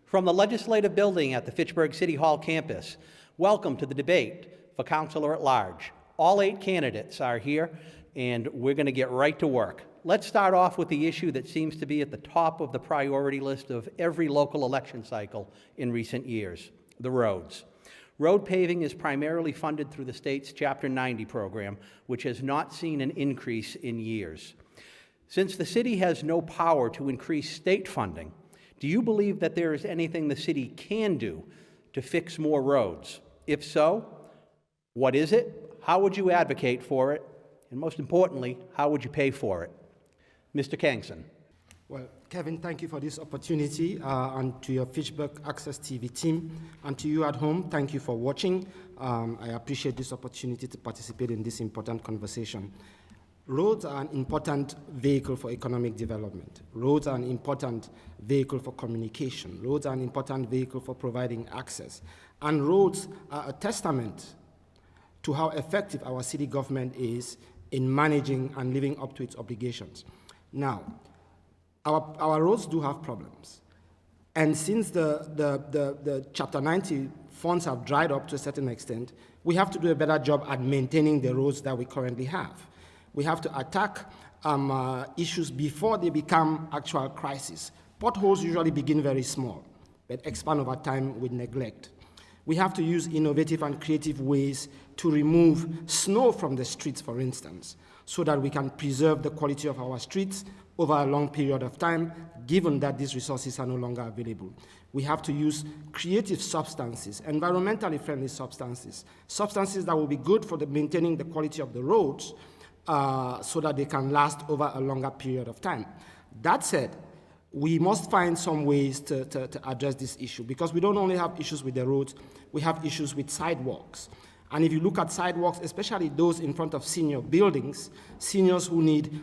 From the Legislative Building at the Fitchburg City Hall campus, welcome to the debate for Councilor at Large. All 8 candidates are here, and we're going to get right to work. Let's start off with the issue that seems to be at the top of the priority list of every local election cycle in recent years, the roads. Road paving is primarily funded through the state's Chapter 90 program, which has not seen an increase in years. Since the city has no power to increase state funding, do you believe that there is anything the city can do to fix more roads? If so, what is it? How would you advocate for it? And most importantly, how would you pay for it? Mr. Kangsen. Well, Kevin, thank you for this opportunity, and to your Fitchburg Access TV team, and to you at home, thank you for watching. I appreciate this opportunity to participate in this important conversation. Roads are an important vehicle for economic development. Roads are an important vehicle for communication. Roads are an important vehicle for providing access. And roads are a testament to how effective our city government is in managing and living up to its obligations. Now, our roads do have problems. And since the Chapter 90 funds have dried up to a certain extent, we have to do a better job at maintaining the roads that we currently have. We have to attack issues before they become actual crises. Potholes usually begin very small, but expand over time with neglect. We have to use innovative and creative ways to remove snow from the streets, for instance, so that we can preserve the quality of our streets over a long period of time, given that these resources are no longer available. We have to use creative substances, environmentally friendly substances, substances that will be good for maintaining the quality of the roads, so that they can last over a longer period of time. That said, we must find some ways to address this issue, because we don't only have issues with the roads, we have issues with sidewalks. And if you look at sidewalks, especially those in front of senior buildings, seniors who need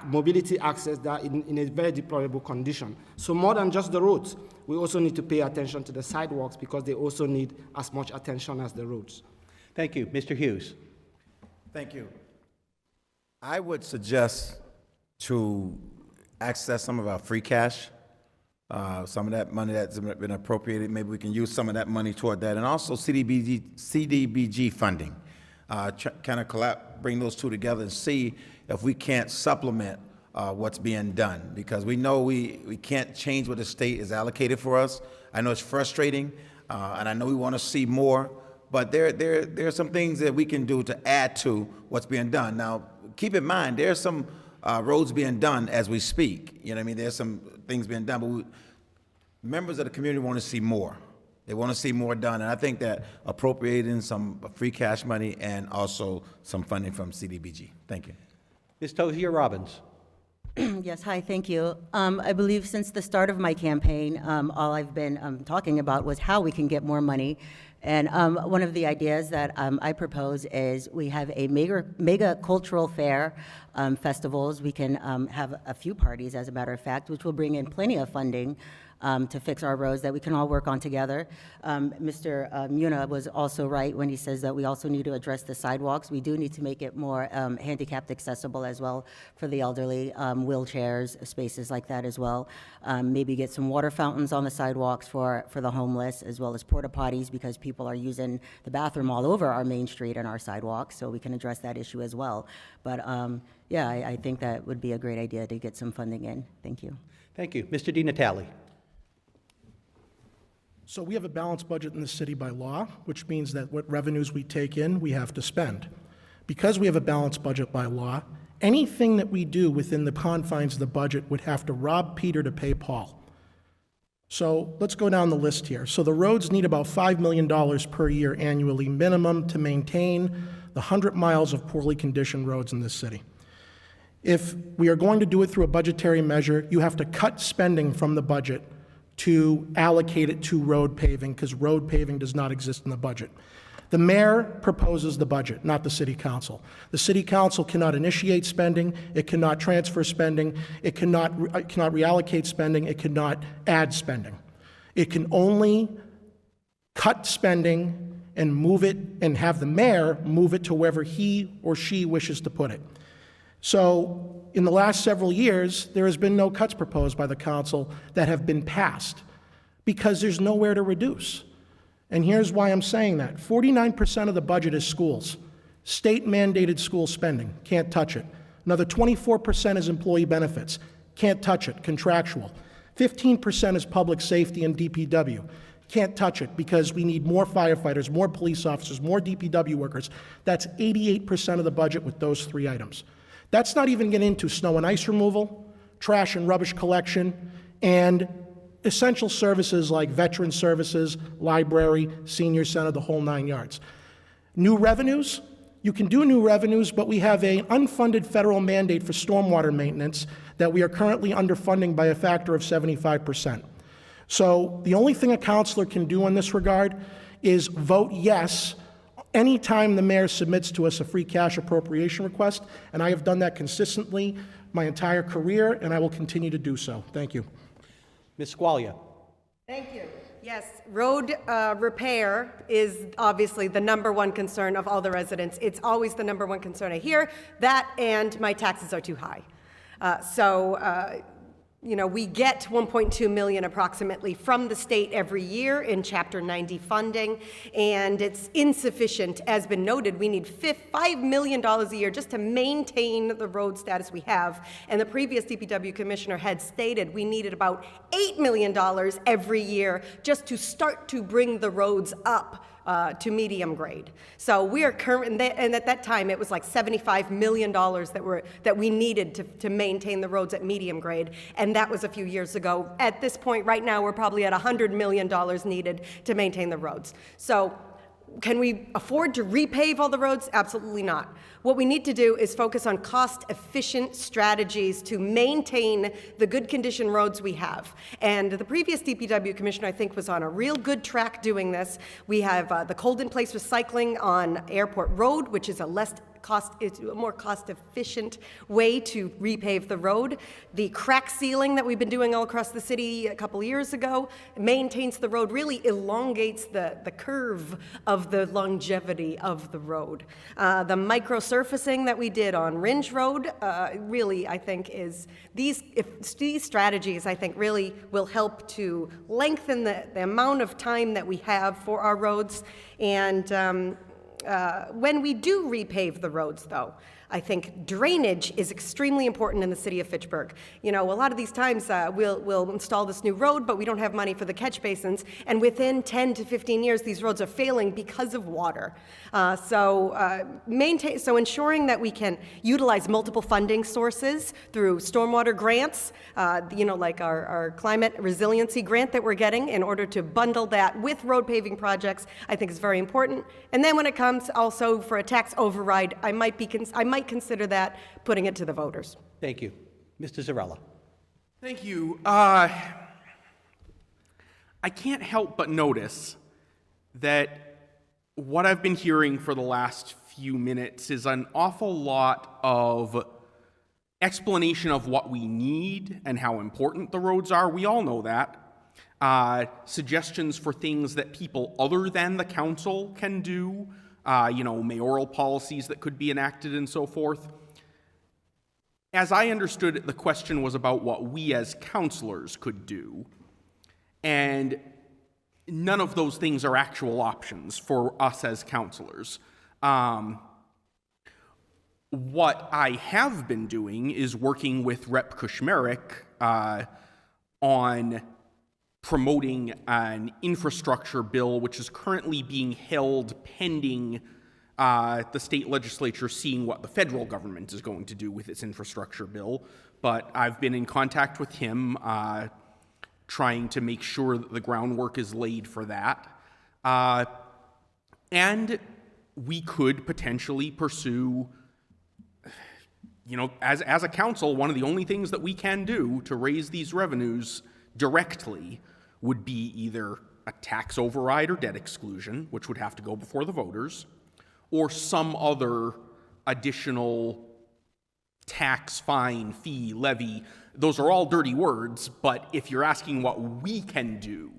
mobility access, that are in a very deplorable condition. So more than just the roads, we also need to pay attention to the sidewalks, because they also need as much attention as the roads. Thank you. Mr. Hughes. Thank you. I would suggest to access some of our free cash, some of that money that's been appropriated. Maybe we can use some of that money toward that, and also CDBG funding. Kind of bring those two together and see if we can't supplement what's being done, because we know we can't change what the state is allocated for us. I know it's frustrating, and I know we want to see more, but there are some things that we can do to add to what's being done. Now, keep in mind, there's some roads being done as we speak. You know what I mean? There's some things being done, but members of the community want to see more. They want to see more done, and I think that appropriating some free cash money and also some funding from CDBG. Thank you. Ms. Tozier-Robbins. Yes, hi, thank you. I believe since the start of my campaign, all I've been talking about was how we can get more money. And one of the ideas that I propose is we have a mega cultural fair, festivals. We can have a few parties, as a matter of fact, which will bring in plenty of funding to fix our roads that we can all work on together. Mr. Muna was also right when he says that we also need to address the sidewalks. We do need to make it more handicapped accessible as well for the elderly, wheelchairs, spaces like that as well. Maybe get some water fountains on the sidewalks for the homeless, as well as porta potties, because people are using the bathroom all over our main street and our sidewalks, so we can address that issue as well. But yeah, I think that would be a great idea to get some funding in. Thank you. Thank you. Mr. DiNatale. So we have a balanced budget in the city by law, which means that what revenues we take in, we have to spend. Because we have a balanced budget by law, anything that we do within the confines of the budget would have to rob Peter to pay Paul. So let's go down the list here. So the roads need about $5 million per year annually minimum to maintain the 100 miles of poorly conditioned roads in this city. If we are going to do it through a budgetary measure, you have to cut spending from the budget to allocate it to road paving, because road paving does not exist in the budget. The mayor proposes the budget, not the city council. The city council cannot initiate spending, it cannot transfer spending, it cannot reallocate spending, it cannot add spending. It can only cut spending and move it, and have the mayor move it to wherever he or she wishes to put it. So in the last several years, there has been no cuts proposed by the council that have been passed because there's nowhere to reduce. And here's why I'm saying that. 49% of the budget is schools. State-mandated school spending, can't touch it. Another 24% is employee benefits, can't touch it, contractual. 15% is public safety and DPW. Can't touch it because we need more firefighters, more police officers, more DPW workers. That's 88% of the budget with those three items. That's not even getting into snow and ice removal, trash and rubbish collection, and essential services like veteran services, library, senior center, the whole 9 yards. New revenues, you can do new revenues, but we have an unfunded federal mandate for stormwater maintenance that we are currently underfunding by a factor of 75%. So the only thing a councilor can do in this regard is vote yes anytime the mayor submits to us a free cash appropriation request, and I have done that consistently my entire career, and I will continue to do so. Thank you. Ms. Squailia. Thank you. Yes, road repair is obviously the #1 concern of all the residents. It's always the #1 concern I hear. That and my taxes are too high. You know, we get 1.2 million approximately from the state every year in Chapter 90 funding, and it's insufficient. As been noted, we need $5 million a year just to maintain the road status we have. And the previous DPW commissioner had stated we needed about $8 million every year just to start to bring the roads up to medium grade. So we are current, and at that time it was like $75 million that we needed to maintain the roads at medium grade, and that was a few years ago. At this point, right now, we're probably at $100 million needed to maintain the roads. So can we afford to repave all the roads? Absolutely not. What we need to do is focus on cost-efficient strategies to maintain the good condition roads we have. And the previous DPW commissioner, I think, was on a real good track doing this. We have the cold-in-place recycling on Airport Road, which is it's a more cost-efficient way to repave the road. The crack sealing that we've been doing all across the city a couple years ago maintains the road, really elongates the curve of the longevity of the road. The micro-surfacing that we did on Ringe Road really, I think, is these strategies, I think, really will help to lengthen the amount of time that we have for our roads. And when we do repave the roads, though, I think drainage is extremely important in the city of Fitchburg. You know, a lot of these times we'll install this new road, but we don't have money for the catch basins, and within 10 to 15 years, these roads are failing because of water. So ensuring that we can utilize multiple funding sources through stormwater grants, you know, like our climate resiliency grant that we're getting, in order to bundle that with road paving projects, I think is very important. And then when it comes also for a tax override, I might consider that putting it to the voters. Thank you. Mr. Zarrella. Thank you. I can't help but notice that what I've been hearing for the last few minutes is an awful lot of explanation of what we need and how important the roads are. We all know that. Suggestions for things that people other than the council can do. You know, mayoral policies that could be enacted and so forth. As I understood it, the question was about what we as councilors could do, and none of those things are actual options for us as councilors. What I have been doing is working with Rep. Kushmerek on promoting an infrastructure bill which is currently being held pending the state legislature seeing what the federal government is going to do with its infrastructure bill. But I've been in contact with him, trying to make sure that the groundwork is laid for that. And we could potentially pursue, as a council, one of the only things that we can do to raise these revenues directly would be either a tax override or debt exclusion, which would have to go before the voters, or some other additional tax, fine, fee, levy. Those are all dirty words, but if you're asking what we can do,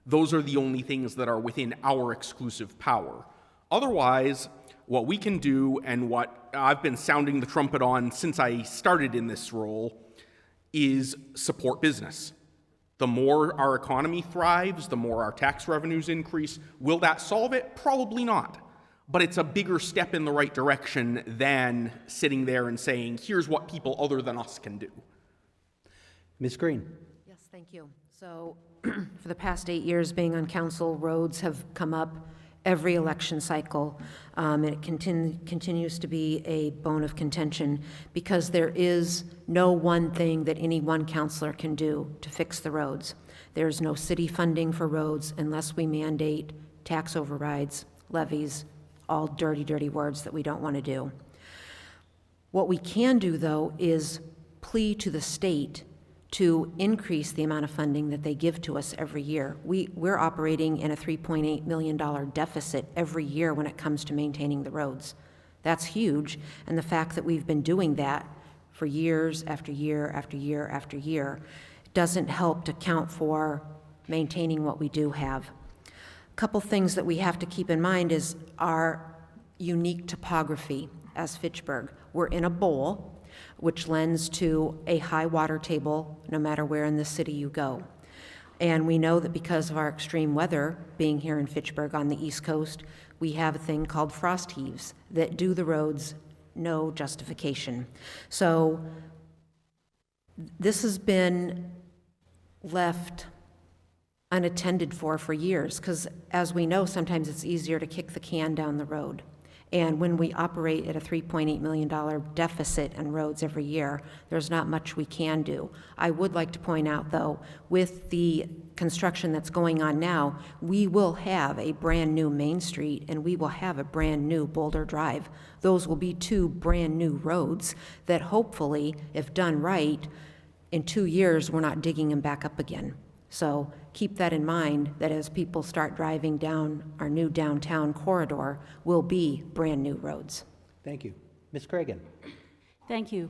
those are the only things that are within our exclusive power. Otherwise, what we can do, and what I've been sounding the trumpet on since I started in this role, is support business. The more our economy thrives, the more our tax revenues increase. Will that solve it? Probably not. But it's a bigger step in the right direction than sitting there and saying, here's what people other than us can do. Ms. Green. Yes, thank you. So for the past 8 years being on council, roads have come up every election cycle, and it continues to be a bone of contention because there is no one thing that any one councilor can do to fix the roads. There's no city funding for roads unless we mandate tax overrides, levies, all dirty, dirty words that we don't want to do. What we can do, though, is plea to the state to increase the amount of funding that they give to us every year. We're operating in a $3.8 million deficit every year when it comes to maintaining the roads. That's huge, and the fact that we've been doing that for years after year after year after year doesn't help to count for maintaining what we do have. A couple things that we have to keep in mind is our unique topography as Fitchburg. We're in a bowl, which lends to a high water table no matter where in the city you go. And we know that because of our extreme weather, being here in Fitchburg on the East Coast, we have a thing called frost heaves that do the roads no justification. So this has been left unattended for years, because as we know, sometimes it's easier to kick the can down the road. And when we operate at a $3.8 million deficit in roads every year, there's not much we can do. I would like to point out, though, with the construction that's going on now, we will have a brand new Main Street and we will have a brand new Boulder Drive. Those will be two brand new roads that hopefully, if done right, in 2 years, we're not digging them back up again. So keep that in mind, that as people start driving down our new downtown corridor, will be brand-new roads. Thank you. Ms. Cragin. Thank you.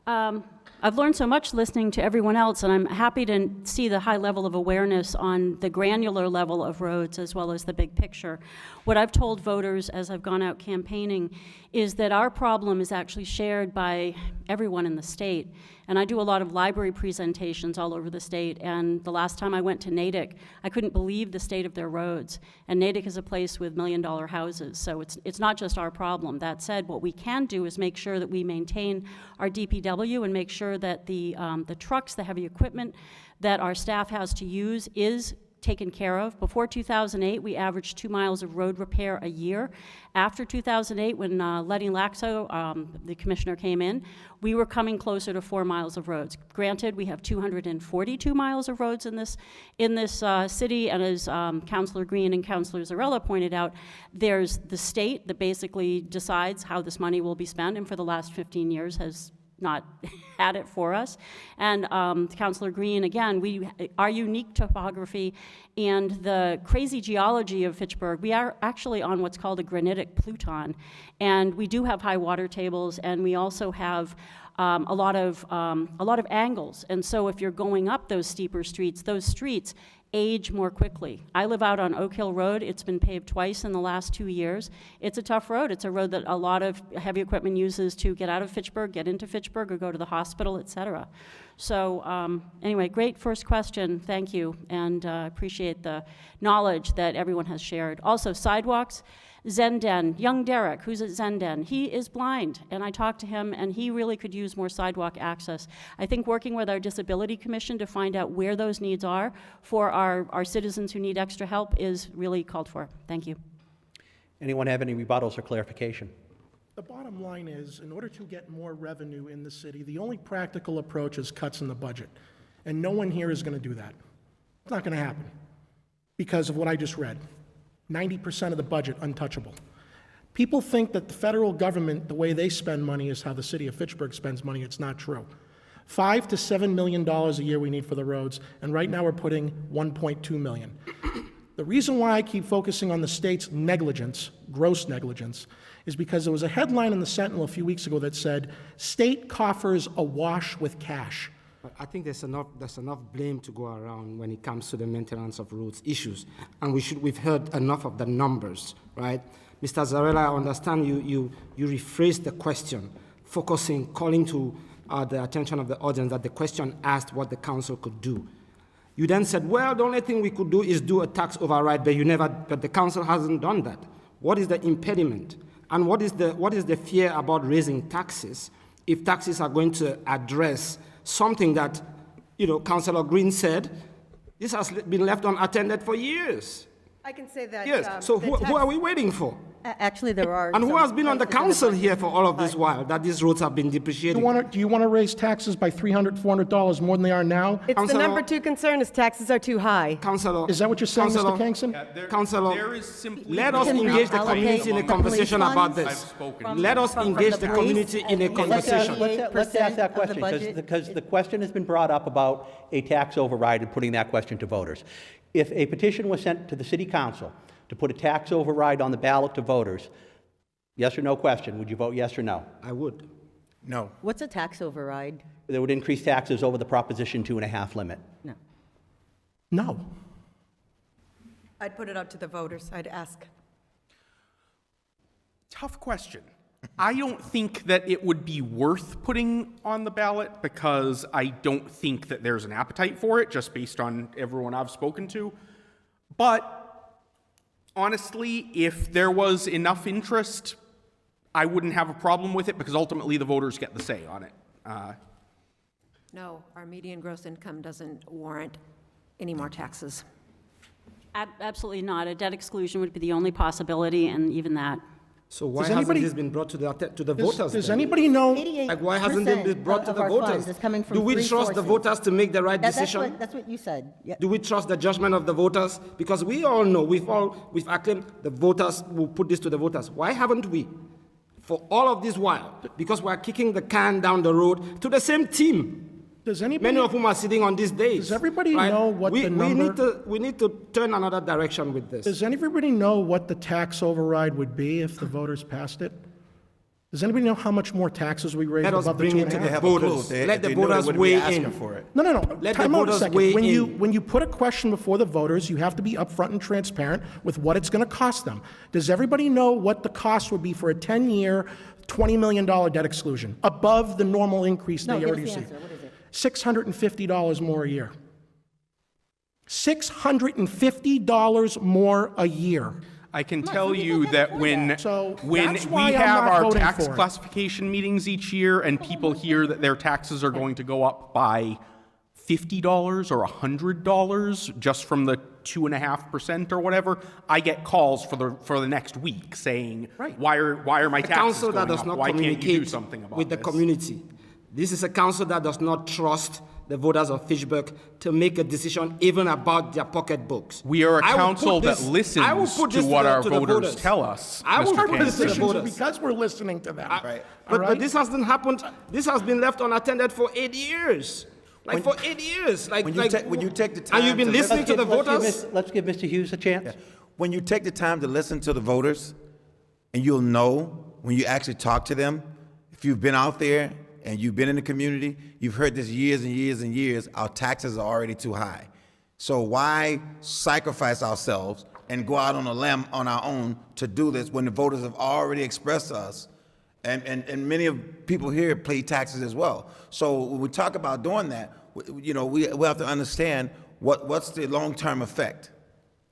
I've learned so much listening to everyone else, and I'm happy to see the high level of awareness on the granular level of roads as well as the big picture. What I've told voters as I've gone out campaigning is that our problem is actually shared by everyone in the state. And I do a lot of library presentations all over the state, and the last time I went to Natick, I couldn't believe the state of their roads. And Natick is a place with million-dollar houses, so it's not just our problem. That said, what we can do is make sure that we maintain our DPW and make sure that the trucks, the heavy equipment that our staff has to use is taken care of. Before 2008, we averaged 2 miles of road repair a year. After 2008, when Letty Laxo, the commissioner, came in, we were coming closer to 4 miles of roads. Granted, we have 242 miles of roads in this city, and as Councilor Green and Councilor Zarrella pointed out, there's the state that basically decides how this money will be spent, and for the last 15 years has not had it for us. And Councilor Green, again, our unique topography and the crazy geology of Fitchburg, we are actually on what's called a granitic pluton. And we do have high water tables, and we also have a lot of angles. And so if you're going up those steeper streets, those streets age more quickly. I live out on Oak Hill Road. It's been paved twice in the last 2 years. It's a tough road. It's a road that a lot of heavy equipment uses to get out of Fitchburg, get into Fitchburg, or go to the hospital, et cetera. So anyway, great first question. Thank you. And appreciate the knowledge that everyone has shared. Also, sidewalks. Zenden, young Derek, who's at Zenden, he is blind, and I talked to him, and he really could use more sidewalk access. I think working with our Disability Commission to find out where those needs are for our citizens who need extra help is really called for. Thank you. Anyone have any rebuttals or clarification? The bottom line is, in order to get more revenue in the city, the only practical approach is cuts in the budget. And no one here is going to do that. It's not going to happen because of what I just read. 90% of the budget untouchable. People think that the federal government, the way they spend money is how the city of Fitchburg spends money. It's not true. $5 to $7 million a year we need for the roads, and right now we're putting $1.2 million. The reason why I keep focusing on the state's negligence, gross negligence, is because there was a headline in the Sentinel a few weeks ago that said, "State coffers awash with cash." But I think there's enough blame to go around when it comes to the maintenance of roads issues, and we've heard enough of the numbers, right? Mr. Zarrella, I understand you rephrased the question, calling to the attention of the audience that the question asked what the council could do. You then said, well, the only thing we could do is do a tax override, but the council hasn't done that. What is the impediment? And what is the fear about raising taxes if taxes are going to address something that, Councilor Green said, this has been left unattended for years. I can say that. Yes, so who are we waiting for? Actually, there are. And who some has been on the places in council budget. here for all of this while, that these roads have been depreciated? Do you want to raise taxes by $300, $400 more than they are now? It's Councilor- the number 2 concern is taxes are too high. Councilor, Is that what you're saying, Councilor, Mr. Kangsen? Councilor, There is simply let no us engage the allocate community in a the conversation police about funds this. I've spoken. Let us from engage the the police community in a and- conversation. Let's ask that 88% of the question, budget because the question has been brought up about a tax override and putting that question to voters. If a petition was sent to the city council to put a tax override on the ballot to voters, yes or no question, would you vote yes or no? I would. No. What's a tax override? That would increase taxes over the Proposition 2.5 limit. No. No. I'd put it out to the voters. I'd ask. Tough question. I don't think that it would be worth putting on the ballot because I don't think that there's an appetite for it, just based on everyone I've spoken to. But honestly, if there was enough interest, I wouldn't have a problem with it because ultimately the voters get the say on it. No, our median gross income doesn't warrant any more taxes. Absolutely not. A debt exclusion would be the only possibility, and even that. So why Does hasn't anybody- this been brought to the voters? Does then? anybody know? Like, why hasn't it been brought to of the our voters? funds is coming from Do we three trust the sources. voters to make the right decision? That's what you said. Yeah. Do we trust the judgment of the voters? Because we all know, we've acclaimed the voters will put this to the voters. Why haven't we? For all of this while, because we're kicking the can down the road to the same team. Does anybody? Many of whom are sitting on these days. Does everybody know what the number- We need to turn another direction with this. Does anybody know what the tax override would be if the voters passed it? Does anybody know how much more taxes we raised Let us above the bring it to 2.5? the have a clue. voters. They- Let the they know they voters wouldn't be weigh asking in. for it. No. Let the Time out a voters second. weigh When in. you put a question before the voters, you have to be upfront and transparent with what it's going to cost them. Does everybody know what the cost would be for a 10-year, $20 million debt exclusion above the normal increase No, they give us already the see? answer. What is it? $650 more a year. $650 more a year. I can tell you that when So when that's we why I'm have not our voting tax for it. classification meetings each year and people hear that their taxes are going to go up by $50 or $100 just from the 2.5% or whatever, I get calls for the next week saying, Right. why are my A taxes council that going does up? not Why can't you do communicate something about with the this?" community. This is a council that does not trust the voters of Fitchburg to make a decision even about their pocketbooks. We are a I will council put that this- listens I will put to this what the- our to the voters tell us, I will Mr. put this to the Decisions voters. because we're listening to them. Right. All But this hasn't happened. This has been left unattended for 8 years. For 8 years. When you take the time And you've been to listening to the voters? Let's give Mr. Hughes a chance. When you take the time to listen to the voters, and you'll know when you actually talk to them, if you've been out there and you've been in the community, you've heard this years and years and years, our taxes are already too high. So why sacrifice ourselves and go out on a limb on our own to do this when the voters have already expressed to us? And many of people here pay taxes as well. So when we talk about doing that, we have to understand what's the long-term effect.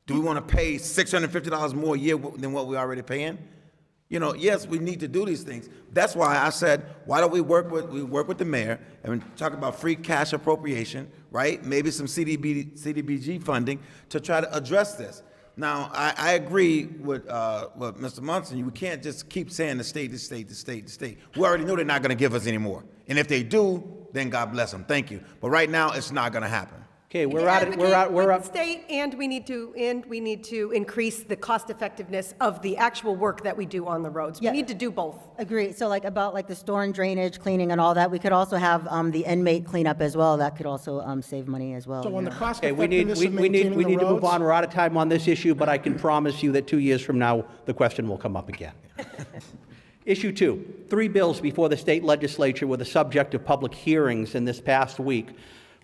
Do we want to pay $650 more a year than what we're already paying? Yes, we need to do these things. That's why I said, why don't we work with the mayor and talk about free cash appropriation, right? Maybe some CDBG funding to try to address this. Now, I agree with Mr. Munson. We can't just keep saying the state. We already know they're not going to give us any more. And if they do, then God bless them. Thank you. But right now, it's not going to happen. Okay, we're to out, we're out, advocate we're with up. the state, and we need to increase the cost effectiveness of the actual work that we do on the roads. We Yeah. need to do both. Agree. So like about like the storm drainage, cleaning and all that, we could also have the inmate cleanup as well. That could also save money as well. So on the cost Okay, we need, effectiveness we of we need, maintaining we the need to move roads, on. We're out of time on this issue, but I can promise you that 2 years from now, the question will come up again. Issue 2, 3 bills before the state legislature were the subject of public hearings in this past week,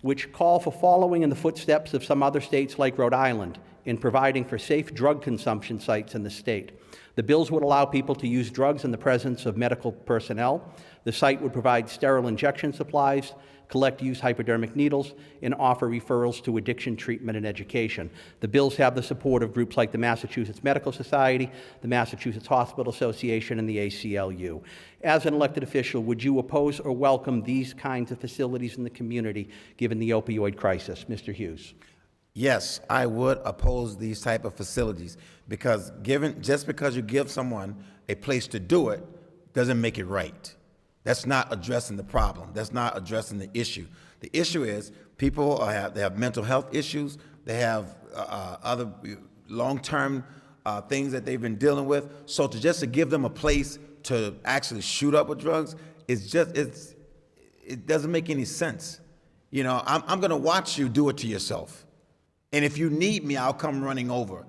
which call for following in the footsteps of some other states like Rhode Island in providing for safe drug consumption sites in the state. The bills would allow people to use drugs in the presence of medical personnel. The site would provide sterile injection supplies, collect used hypodermic needles, and offer referrals to addiction treatment and education. The bills have the support of groups like the Massachusetts Medical Society, the Massachusetts Hospital Association, and the ACLU. As an elected official, would you oppose or welcome these kinds of facilities in the community, given the opioid crisis? Mr. Hughes. Yes, I would oppose these type of facilities because just because you give someone a place to do it doesn't make it right. That's not addressing the problem. That's not addressing the issue. The issue is people they have mental health issues. They have other long-term things that they've been dealing with. So to give them a place to actually shoot up with drugs it doesn't make any sense. You know, I'm going to watch you do it to yourself. And if you need me, I'll come running over.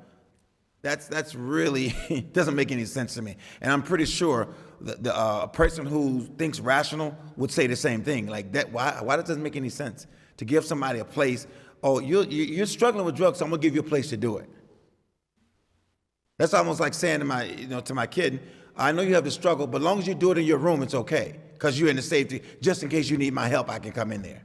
That's really doesn't make any sense to me. And I'm pretty sure a person who thinks rational would say the same thing. Like that, why that doesn't make any sense to give somebody a place. Oh, you're struggling with drugs, so I'm gonna give you a place to do it. That's almost like saying to my kid, I know you have the struggle, but as long as you do it in your room, it's okay, because you're in the safety. Just in case you need my help, I can come in there.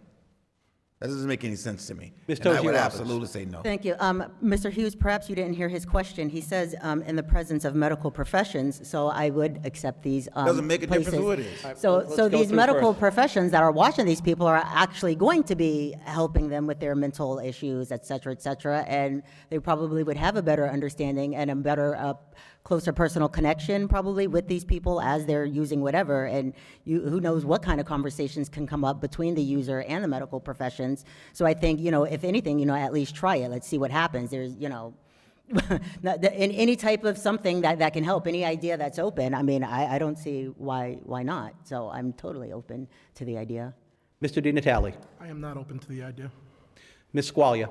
That doesn't make any sense to me. Ms. And I would Tozier-Robbins. absolutely say no. Thank you. Mr. Hughes, perhaps you didn't hear his question. He says, in the presence of medical professions, so I would accept these Doesn't make a difference places. who it is. Let's So go these through medical first. professions that are watching these people are actually going to be helping them with their mental issues, et cetera, and they probably would have a better understanding and a better, closer personal connection probably with these people as they're using whatever, and who knows what kind of conversations can come up between the user and the medical professions. So I think, if anything, at least try it. Let's see what happens. There's, in any type of something that can help, any idea that's open, I don't see why not. So I'm totally open to the idea. Mr. DiNatale. I am not open to the idea. Ms. Squailia.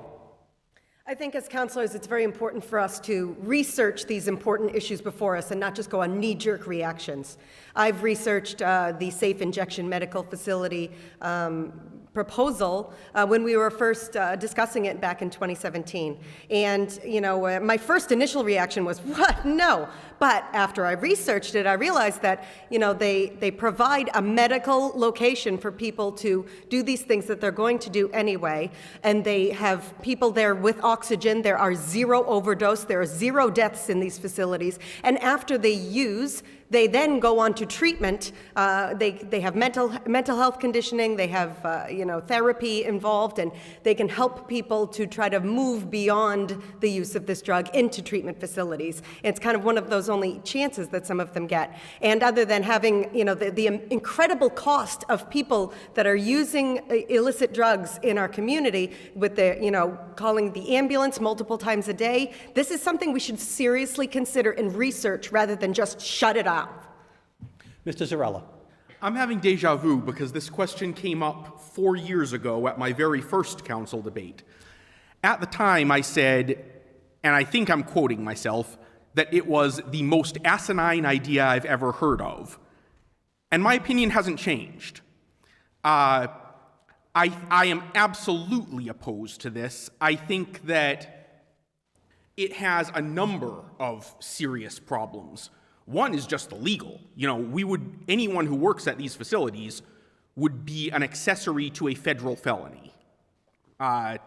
I think as counselors, it's very important for us to research these important issues before us and not just go on knee-jerk reactions. I've researched the safe injection medical facility proposal when we were first discussing it back in 2017. And, my first initial reaction was, what? No. But after I researched it, I realized that, they provide a medical location for people to do these things that they're going to do anyway. And they have people there with oxygen. There are 0 overdose. There are 0 deaths in these facilities. And after they use, they then go on to treatment. They have mental health conditioning. They have therapy involved, and they can help people to try to move beyond the use of this drug into treatment facilities. It's kind of one of those only chances that some of them get. And other than having the incredible cost of people that are using illicit drugs in our community, with the calling the ambulance multiple times a day, this is something we should seriously consider and research rather than just shut it off. Mr. Zarrella. I'm having deja vu because this question came up 4 years ago at my very first council debate. At the time, I said, and I think I'm quoting myself, that it was the most asinine idea I've ever heard of. And my opinion hasn't changed. I am absolutely opposed to this. I think that it has a number of serious problems. One is just illegal. Anyone who works at these facilities would be an accessory to a federal felony. Why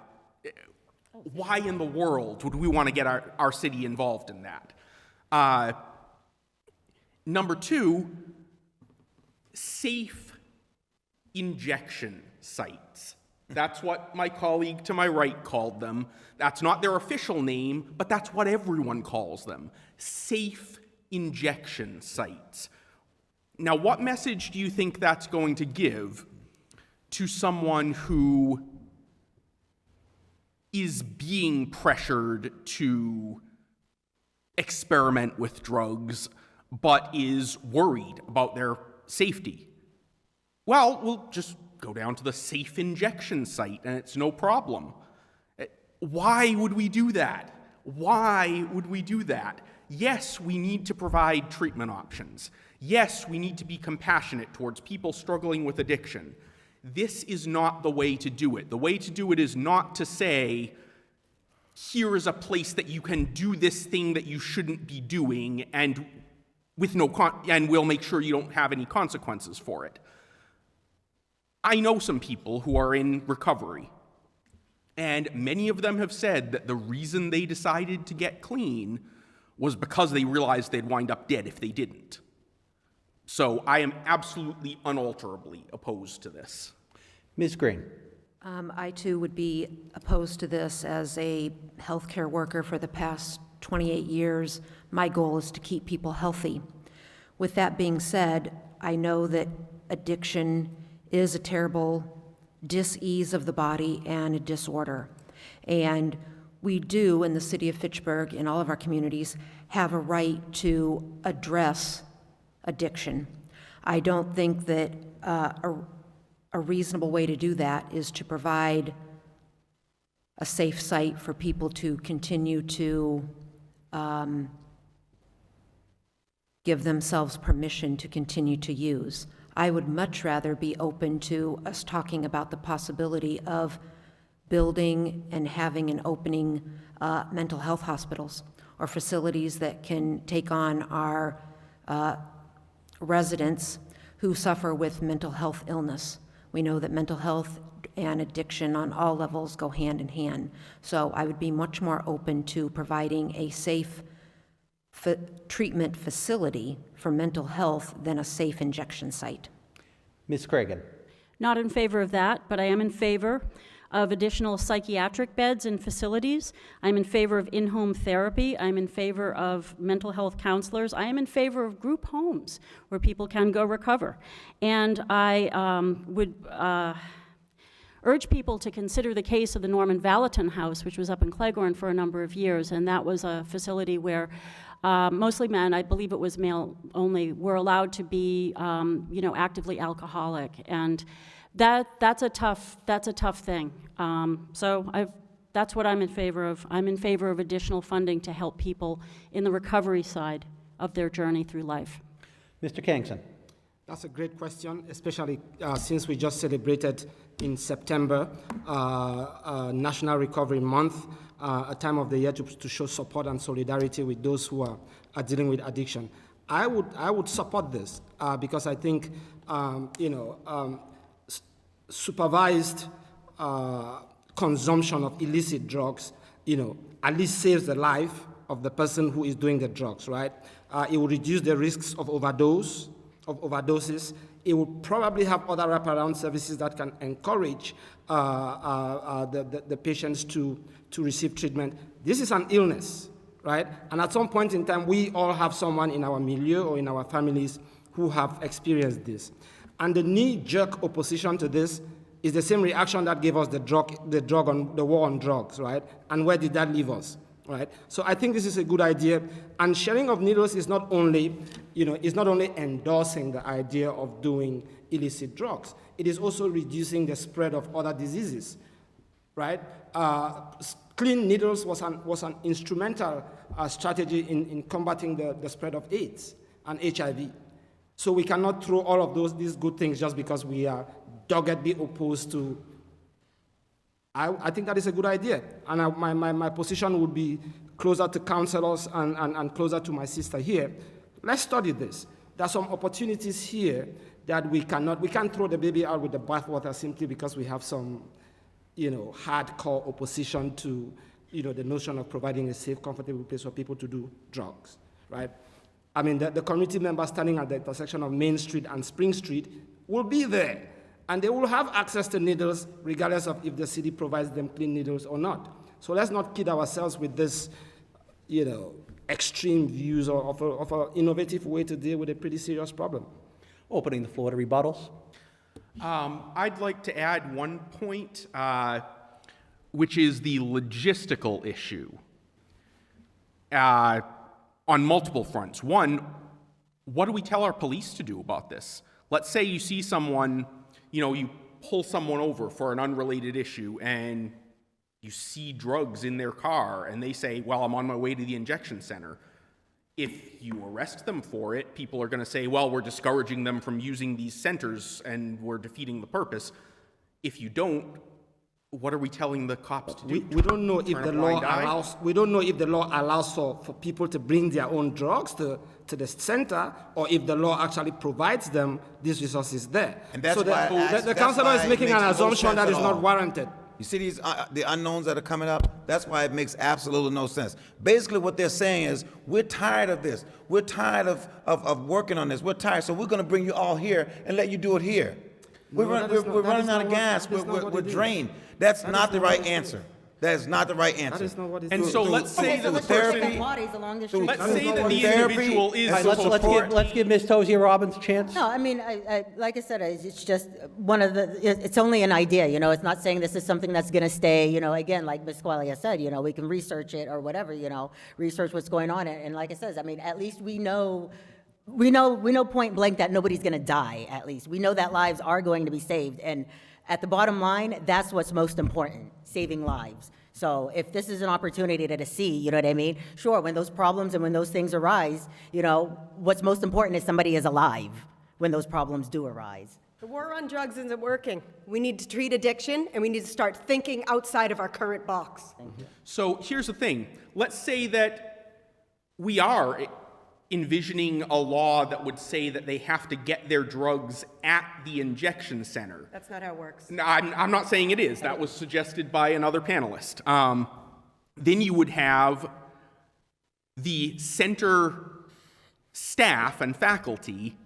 in the world would we want to get our city involved in that? Number 2, safe injection sites. That's what my colleague to my right called them. That's not their official name, but that's what everyone calls them. Safe injection sites. Now, what message do you think that's going to give to someone who is being pressured to experiment with drugs, but is worried about their safety. Well, we'll just go down to the safe injection site and it's no problem. Why would we do that? Why would we do that? Yes, we need to provide treatment options. Yes, we need to be compassionate towards people struggling with addiction. This is not the way to do it. The way to do it is not to say, here is a place that you can do this thing that you shouldn't be doing, and we'll make sure you don't have any consequences for it. I know some people who are in recovery, and many of them have said that the reason they decided to get clean was because they realized they'd wind up dead if they didn't. So I am absolutely unalterably opposed to this. Ms. Green. I too would be opposed to this. As a healthcare worker for the past 28 years, my goal is to keep people healthy. With that being said, I know that addiction is a terrible dis-ease of the body and a disorder. And we do, in the city of Fitchburg, in all of our communities, have a right to address addiction. I don't think that a reasonable way to do that is to provide a safe site for people to continue to give themselves permission to continue to use. I would much rather be open to us talking about the possibility of building and having and opening mental health hospitals or facilities that can take on our residents who suffer with mental health illness. We know that mental health and addiction on all levels go hand in hand. So I would be much more open to providing a safe treatment facility for mental health than a safe injection site. Ms. Cragin. Not in favor of that, but I am in favor of additional psychiatric beds and facilities. I'm in favor of in-home therapy. I'm in favor of mental health counselors. I am in favor of group homes where people can go recover. And I would urge people to consider the case of the Norman Valentin House, which was up in Cleghorn for a number of years, and that was a facility where mostly men, I believe it was male only, were allowed to be, actively alcoholic, and that's a tough thing. That's what I'm in favor of. I'm in favor of additional funding to help people in the recovery side of their journey through life. Mr. Kangsen. That's a great question, especially since we just celebrated in September National Recovery Month, a time of the year to show support and solidarity with those who are dealing with addiction. I would support this because I think supervised consumption of illicit drugs, at least saves the life of the person who is doing the drugs, right? It will reduce the risks of overdoses. It will probably have other wraparound services that can encourage the patients to receive treatment. This is an illness, right? And at some point in time, we all have someone in our milieu or in our families who have experienced this. And the knee-jerk opposition to this is the same reaction that gave us the war on drugs, right? And where did that leave us, right? So I think this is a good idea. And sharing of needles is not only, endorsing the idea of doing illicit drugs. It is also reducing the spread of other diseases, right? Clean needles was an instrumental strategy in combating the spread of AIDS and HIV. So we cannot throw all of these good things just because we are doggedly opposed to. I think that is a good idea, and my position would be closer to councilors and closer to my sister here. Let's study this. There are some opportunities here that we can't throw the baby out with the bathwater simply because we have some, hardcore opposition to, the notion of providing a safe, comfortable place for people to do drugs, right? I mean, the community members standing at the intersection of Main Street and Spring Street will be there, and they will have access to needles regardless of if the city provides them clean needles or not. So let's not kid ourselves with this, extreme views of an innovative way to deal with a pretty serious problem. Opening the floor to rebuttals. I'd like to add one point. which is the logistical issue on multiple fronts. One, what do we tell our police to do about this? Let's say you see someone, you pull someone over for an unrelated issue and you see drugs in their car and they say, well, I'm on my way to the injection center. If you arrest them for it, people are going to say, well, we're discouraging them from using these centers and we're defeating the purpose. If you don't, what are we telling the cops to do? We don't know if Turn a the law blind eye? allows. We don't know if the law allows for people to bring their own drugs to the center, or if the law actually provides them these resources there. And that's so the, why I the, asked- the that's councillor why is it making makes an no assumption sense that at is not all. warranted. You see these the unknowns that are coming up? That's why it makes absolutely no sense. Basically, what they're saying is, we're tired of this. We're tired of working on this. We're tired, so we're going to bring you all here and let you do it here. We're running out of gas. We're drained. That's not the right answer. That is not the right answer. That is not what it And is. so let's say that the therapy- person, Bodies along the street. let's That is say not that what the therapy- individual is All right, supposed Let's give Ms. Tozier-Robbins a chance. No, I mean, like I said, it's just one of the, it's only an idea, it's not saying this is something that's going to stay, again, like Ms. Squailia said, we can research it or whatever, research what's going on. And like I says, I mean, at least we know point blank that nobody's going to die, at least. We know that lives are going to be saved. And at the bottom line, that's what's most important, saving lives. So if this is an opportunity to see, you know what I mean? Sure, when those problems and when those things arise, what's most important is somebody is alive when those problems do arise. The war on drugs isn't working. We need to treat addiction, and we need to start thinking outside of our current box. So here's the thing. Let's say that we are envisioning a law that would say that they have to get their drugs at the injection center. That's not how it works. No, I'm not saying it is. That was suggested by another panelist. Then you would have the center staff and faculty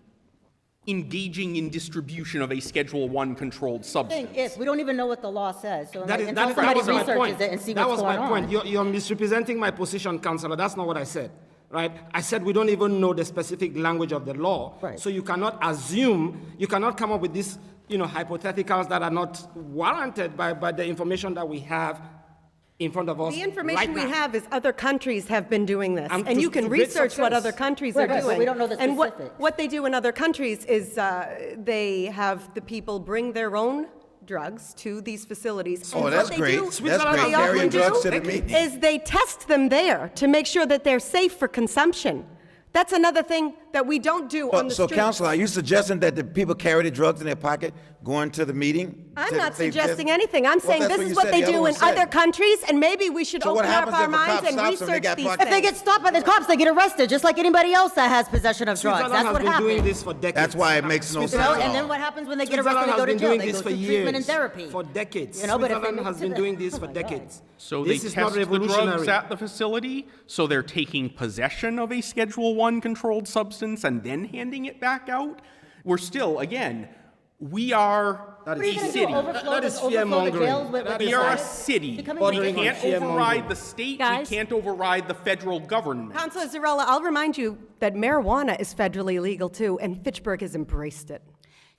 engaging in distribution of a Schedule I controlled substance. If, we don't even know what the law says, so That until was somebody my point. researches it and see That what's was my going point. on. You're misrepresenting my position, Councillor. That's not what I said. Right? I said we don't even know the specific language of the law. Right. So you cannot assume, you cannot come up with these, hypotheticals that are not warranted by the information that we have in front of us. The information right we now. have is other countries have been doing this. And And to- you can to great research what success. other countries Right, are right, but doing. we don't know the And specifics. what they do in other countries is they have the people bring their own drugs to these facilities. Oh, And that's what they great. do- That's what great. they Carrying often drugs do to the meeting. is they test them there to make sure that they're safe for consumption. That's another thing that we don't do on the So, streets. Councilor, are you suggesting that the people carry the drugs in their pocket going to the meeting? I'm To not say suggesting this? anything. I'm Well, saying that's this what is you what said. they The other do one in said. other countries, and maybe we should So what open up happens our if a cop minds and stops them, they research got these pocket- If they get stopped by the cops, they get arrested, just like anybody else that has possession of drugs. Switzerland That's has what been doing happens. this for decades. That's why it makes no sense You know, at and all. then what happens when they get Switzerland arrested? They has go to been jail. doing They this go for through treatment and years, therapy. for decades. You know, but if Switzerland they- has been doing this for decades. So This they is not test the drugs revolutionary. at the facility, so they're taking possession of a Schedule I controlled substance and then handing it back out. We're still, again, we are That a is- city. That is Overflow the fear-mongering. jails with That We is are a decided- city. Becoming We bordering on can't fear-mongering. override the state, we Guys? can't override the federal government. Councilor Zarrella, I'll remind you that marijuana is federally legal too, and Fitchburg has embraced it.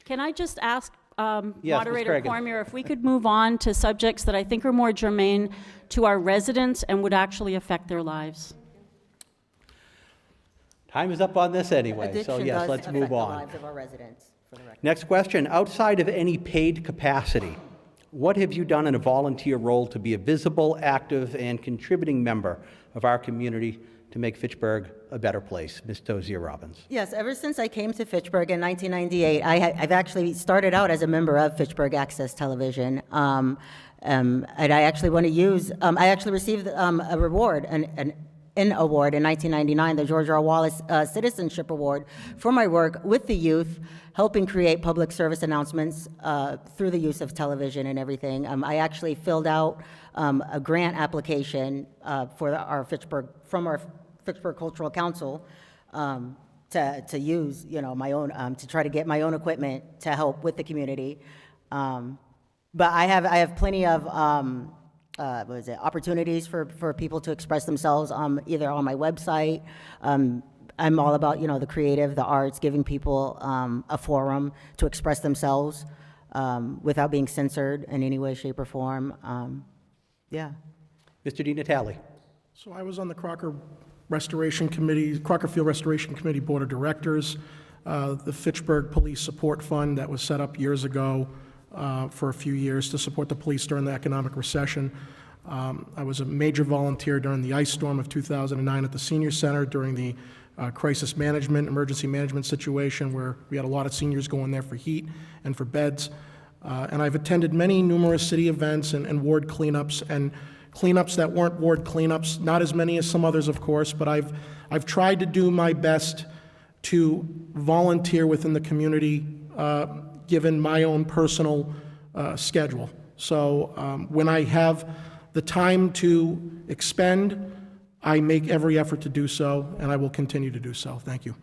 Can I just ask Yes, Ms. Moderator Cragin. Cormier if we could move on to subjects that I think are more germane to our residents and would actually affect their lives? Time is up on this anyway, so Addiction yes, does let's affect move the on. lives of our residents, for the record. Next question. Outside of any paid capacity, what have you done in a volunteer role to be a visible, active, and contributing member of our community to make Fitchburg a better place? Ms. Tozier-Robbins. Yes, ever since I came to Fitchburg in 1998, I've actually started out as a member of Fitchburg Access Television. And I actually want to use, I actually received a reward, an award in 1999, the George R. Wallace Citizenship Award, for my work with the youth, helping create public service announcements through the use of television and everything. I actually filled out a grant application for our Fitchburg, from our Fitchburg Cultural Council, to use, my own, to try to get my own equipment to help with the community. But I have plenty of opportunities for people to express themselves either on my website. I'm all about the creative, the arts, giving people a forum to express themselves without being censored in any way, shape, or form. Yeah. Mr. DiNatale. So I was on the Crocker Restoration Committee, Crockerfield Restoration Committee Board of Directors, the Fitchburg Police Support Fund that was set up years ago for a few years to support the police during the economic recession. I was a major volunteer during the ice storm of 2009 at the Senior Center during the crisis management, emergency management situation where we had a lot of seniors going there for heat and for beds. And I've attended many numerous city events and ward cleanups and cleanups that weren't ward cleanups, not as many as some others, of course, but I've tried to do my best to volunteer within the community, given my own personal schedule. So when I have the time to expend, I make every effort to do so, and I will continue to do so. Thank you.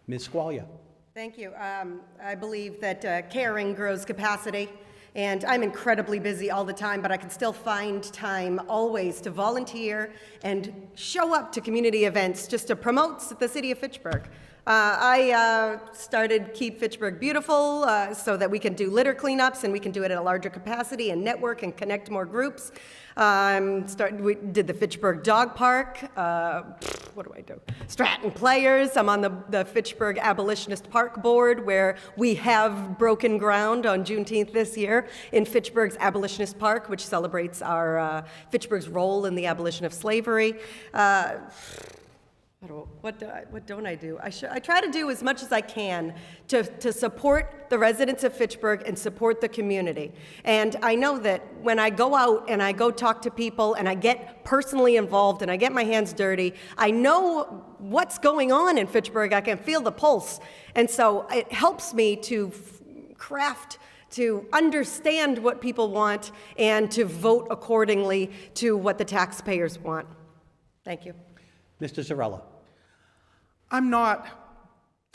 Ms. Squailia. Thank you. I believe that caring grows capacity, and I'm incredibly busy all the time, but I can still find time always to volunteer and show up to community events just to promote the city of Fitchburg. I started Keep Fitchburg Beautiful so that we can do litter cleanups and we can do it at a larger capacity and network and connect more groups. We did the Fitchburg Dog Park. What do I do? Stratton Players. I'm on the Fitchburg Abolitionist Park Board, where we have broken ground on Juneteenth this year in Fitchburg's Abolitionist Park, which celebrates our Fitchburg's role in the abolition of slavery. What don't I do? I try to do as much as I can to support the residents of Fitchburg and support the community. And I know that when I go out and I go talk to people and I get personally involved and I get my hands dirty, I know what's going on in Fitchburg. I can feel the pulse. And so it helps me to craft, to understand what people want and to vote accordingly to what the taxpayers want. Thank you. Mr. Zarrella. I'm not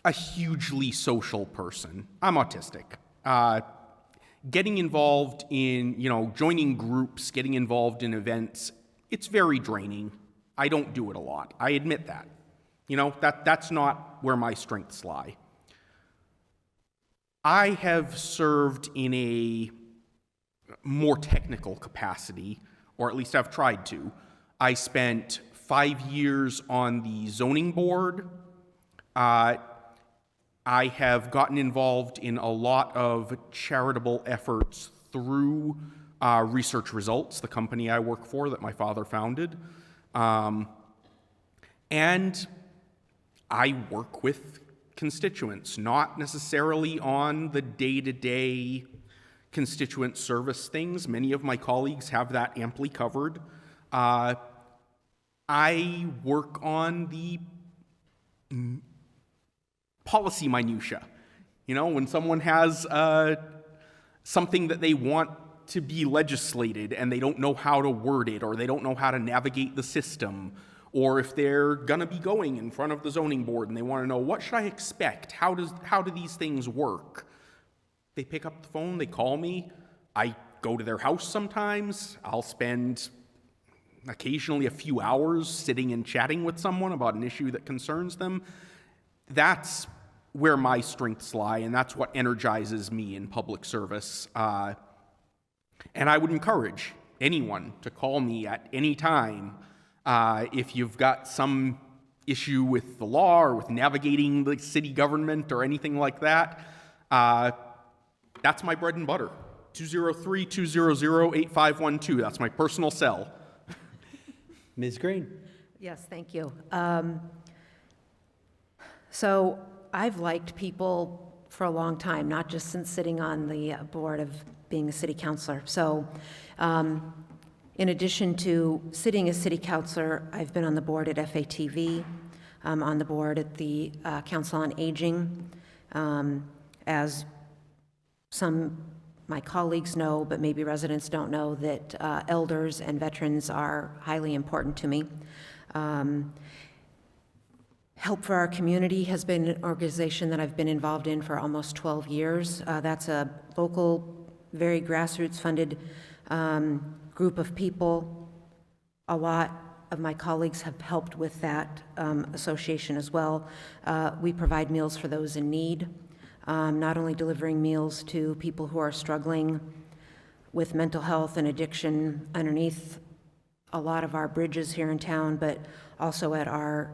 a hugely social person. I'm autistic. Getting involved in, joining groups, getting involved in events, it's very draining. I don't do it a lot. I admit that. That's not where my strengths lie. I have served in a more technical capacity, or at least I've tried to. I spent 5 years on the zoning board. I have gotten involved in a lot of charitable efforts through Research Results, the company I work for that my father founded. And I work with constituents, not necessarily on the day-to-day constituent service things. Many of my colleagues have that amply covered. I work on the policy minutia. When someone has something that they want to be legislated and they don't know how to word it, or they don't know how to navigate the system, or if they're gonna be going in front of the zoning board and they want to know, what should I expect? How do these things work? They pick up the phone, they call me. I go to their house sometimes. I'll spend occasionally a few hours sitting and chatting with someone about an issue that concerns them. That's where my strengths lie, and that's what energizes me in public service. And I would encourage anyone to call me at any time if you've got some issue with the law or with navigating the city government or anything like that. That's my bread and butter. 203-200-8512. That's my personal cell. Ms. Green. Yes, thank you. So I've liked people for a long time, not just since sitting on the board of being a city councilor. So in addition to sitting as city councilor, I've been on the board at FATV, on the board at the Council on Aging. As some my colleagues know, but maybe residents don't know, that elders and veterans are highly important to me. Help for Our Community has been an organization that I've been involved in for almost 12 years. That's a local, very grassroots-funded group of people. A lot of my colleagues have helped with that association as well. We provide meals for those in need, not only delivering meals to people who are struggling with mental health and addiction underneath a lot of our bridges here in town, but also at our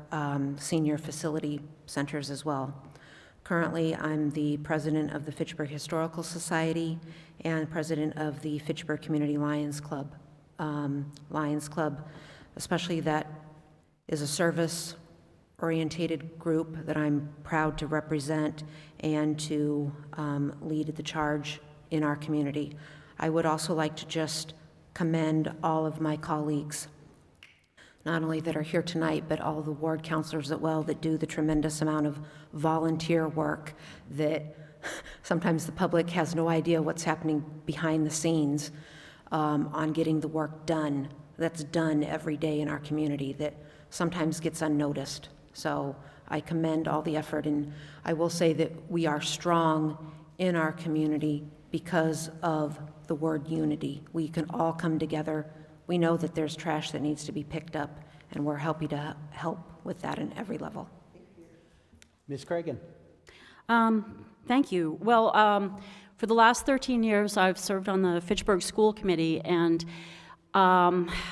senior facility centers as well. Currently, I'm the president of the Fitchburg Historical Society and president of the Fitchburg Community Lions Club. Especially that is a service-orientated group that I'm proud to represent and to lead the charge in our community. I would also like to just commend all of my colleagues, not only that are here tonight, but all the ward counselors as well that do the tremendous amount of volunteer work that sometimes the public has no idea what's happening behind the scenes on getting the work done that's done every day in our community that sometimes gets unnoticed. So I commend all the effort, and I will say that we are strong in our community because of the word unity. We can all come together. We know that there's trash that needs to be picked up, and we're happy to help with that in every level. Ms. Cragin. Thank you. Well, for the last 13 years, I've served on the Fitchburg School Committee, and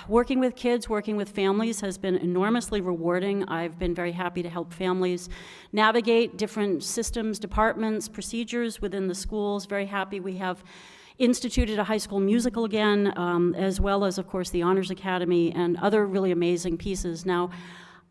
working with kids, working with families has been enormously rewarding. I've been very happy to help families navigate different systems, departments, procedures within the schools. Very happy we have instituted a high school musical again, as well as, of course, the Honors Academy and other really amazing pieces. Now,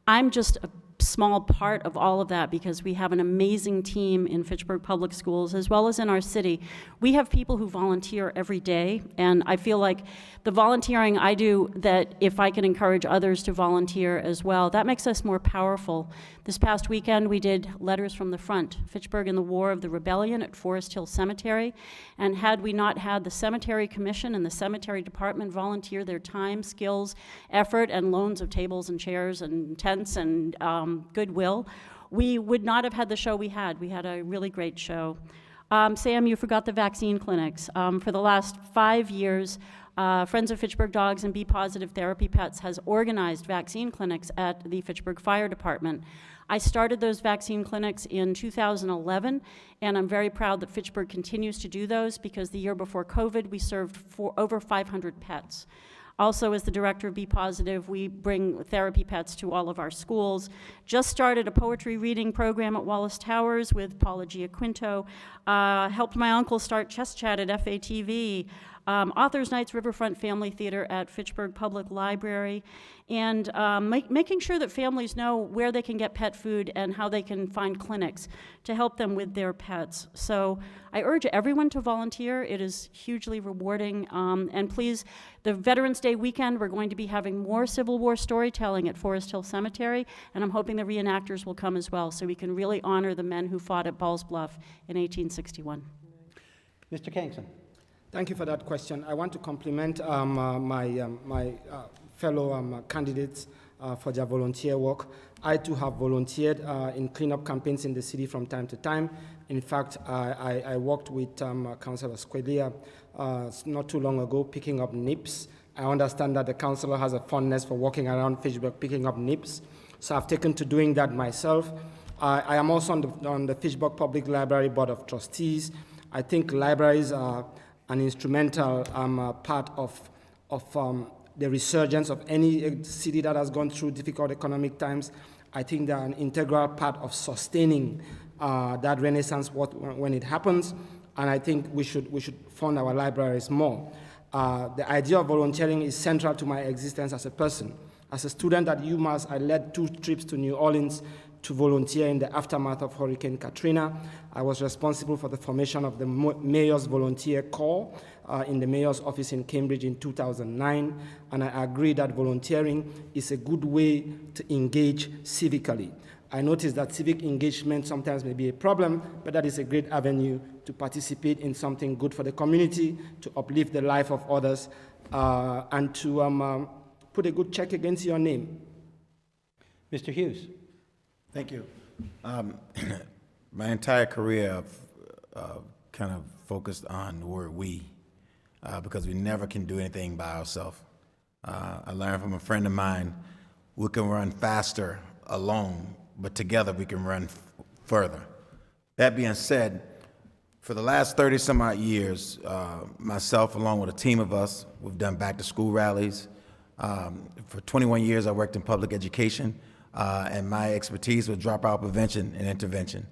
I'm just a small part of all of that because we have an amazing team in Fitchburg Public Schools as well as in our city. We have people who volunteer every day, and I feel like the volunteering I do, that if I can encourage others to volunteer as well, that makes us more powerful. This past weekend we did Letters from the Front, Fitchburg in the War of the Rebellion at Forest Hill Cemetery, and had we not had the Cemetery Commission and the Cemetery Department volunteer their time, skills, effort, and loans of tables and chairs and tents and goodwill, we would not have had the show we had. We had a really great show. Sam, you forgot the vaccine clinics. For the last 5 years, Friends of Fitchburg Dogs and Be Positive Therapy Pets has organized vaccine clinics at the Fitchburg Fire Department. I started those vaccine clinics in 2011, and I'm very proud that Fitchburg continues to do those because the year before COVID, we served over 500 pets. Also, as the director of Be Positive, we bring therapy pets to all of our schools. Just started a poetry reading program at Wallace Towers with Paula Giaquinto. Helped my uncle start Chess Chat at FATV. Authors Nights Riverfront Family Theater at Fitchburg Public Library, and making sure that families know where they can get pet food and how they can find clinics to help them with their pets. So I urge everyone to volunteer. It is hugely rewarding. And please, the Veterans Day weekend, we're going to be having more Civil War storytelling at Forest Hill Cemetery, and I'm hoping the reenactors will come as well so we can really honor the men who fought at Ball's Bluff in 1861. Mr. Kangsen. Thank you for that question. I want to compliment my fellow candidates for their volunteer work. I too have volunteered in cleanup campaigns in the city from time to time. In fact, I worked with Councilor Squailia not too long ago picking up nips. I understand that the councilor has a fondness for walking around Fitchburg picking up nips, so I've taken to doing that myself. I am also on the Fitchburg Public Library Board of Trustees. I think libraries are an instrumental part of the resurgence of any city that has gone through difficult economic times. I think they're an integral part of sustaining that renaissance when it happens, and I think we should fund our libraries more. The idea of volunteering is central to my existence as a person. As a student at UMass, I led 2 trips to New Orleans to volunteer in the aftermath of Hurricane Katrina. I was responsible for the formation of the Mayor's Volunteer Corps in the Mayor's office in Cambridge in 2009, and I agree that volunteering is a good way to engage civically. I notice that civic engagement sometimes may be a problem, but that is a great avenue to participate in something good for the community, to uplift the life of others, and to put a good check against your name. Mr. Hughes. Thank you. My entire career kind of focused on the word we, because we never can do anything by ourselves. I learned from a friend of mine, we can run faster alone, but together we can run further. That being said, For the last 30 some odd years, myself along with a team of us, we've done back to school rallies. For 21 years, I worked in public education, and my expertise was dropout prevention and intervention,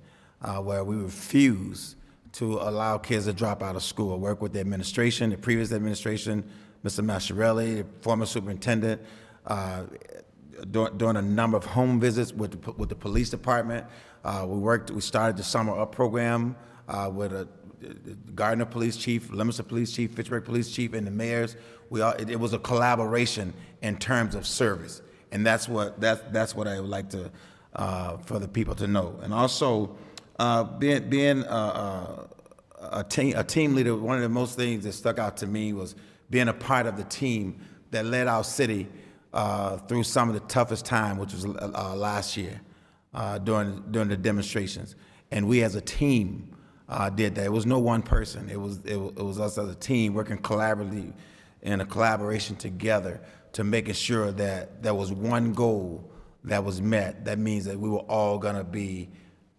where we refuse to allow kids to drop out of school. I work with the administration, the previous administration, Mr. Masciarelli, the former superintendent, doing a number of home visits with the police department. We started the Summer Up program with the Gardner Police Chief, Leominster Police Chief, Fitchburg Police Chief, and the mayors. It was a collaboration in terms of service, and that's what I would like to for the people to know. And also, being a team leader, one of the most things that stuck out to me was being a part of the team that led our city through some of the toughest time, which was last year during the demonstrations. And we as a team did that. It was no one person. It was us as a team working collaboratively in a collaboration together to making sure that there was one goal that was met. That means that we were all gonna be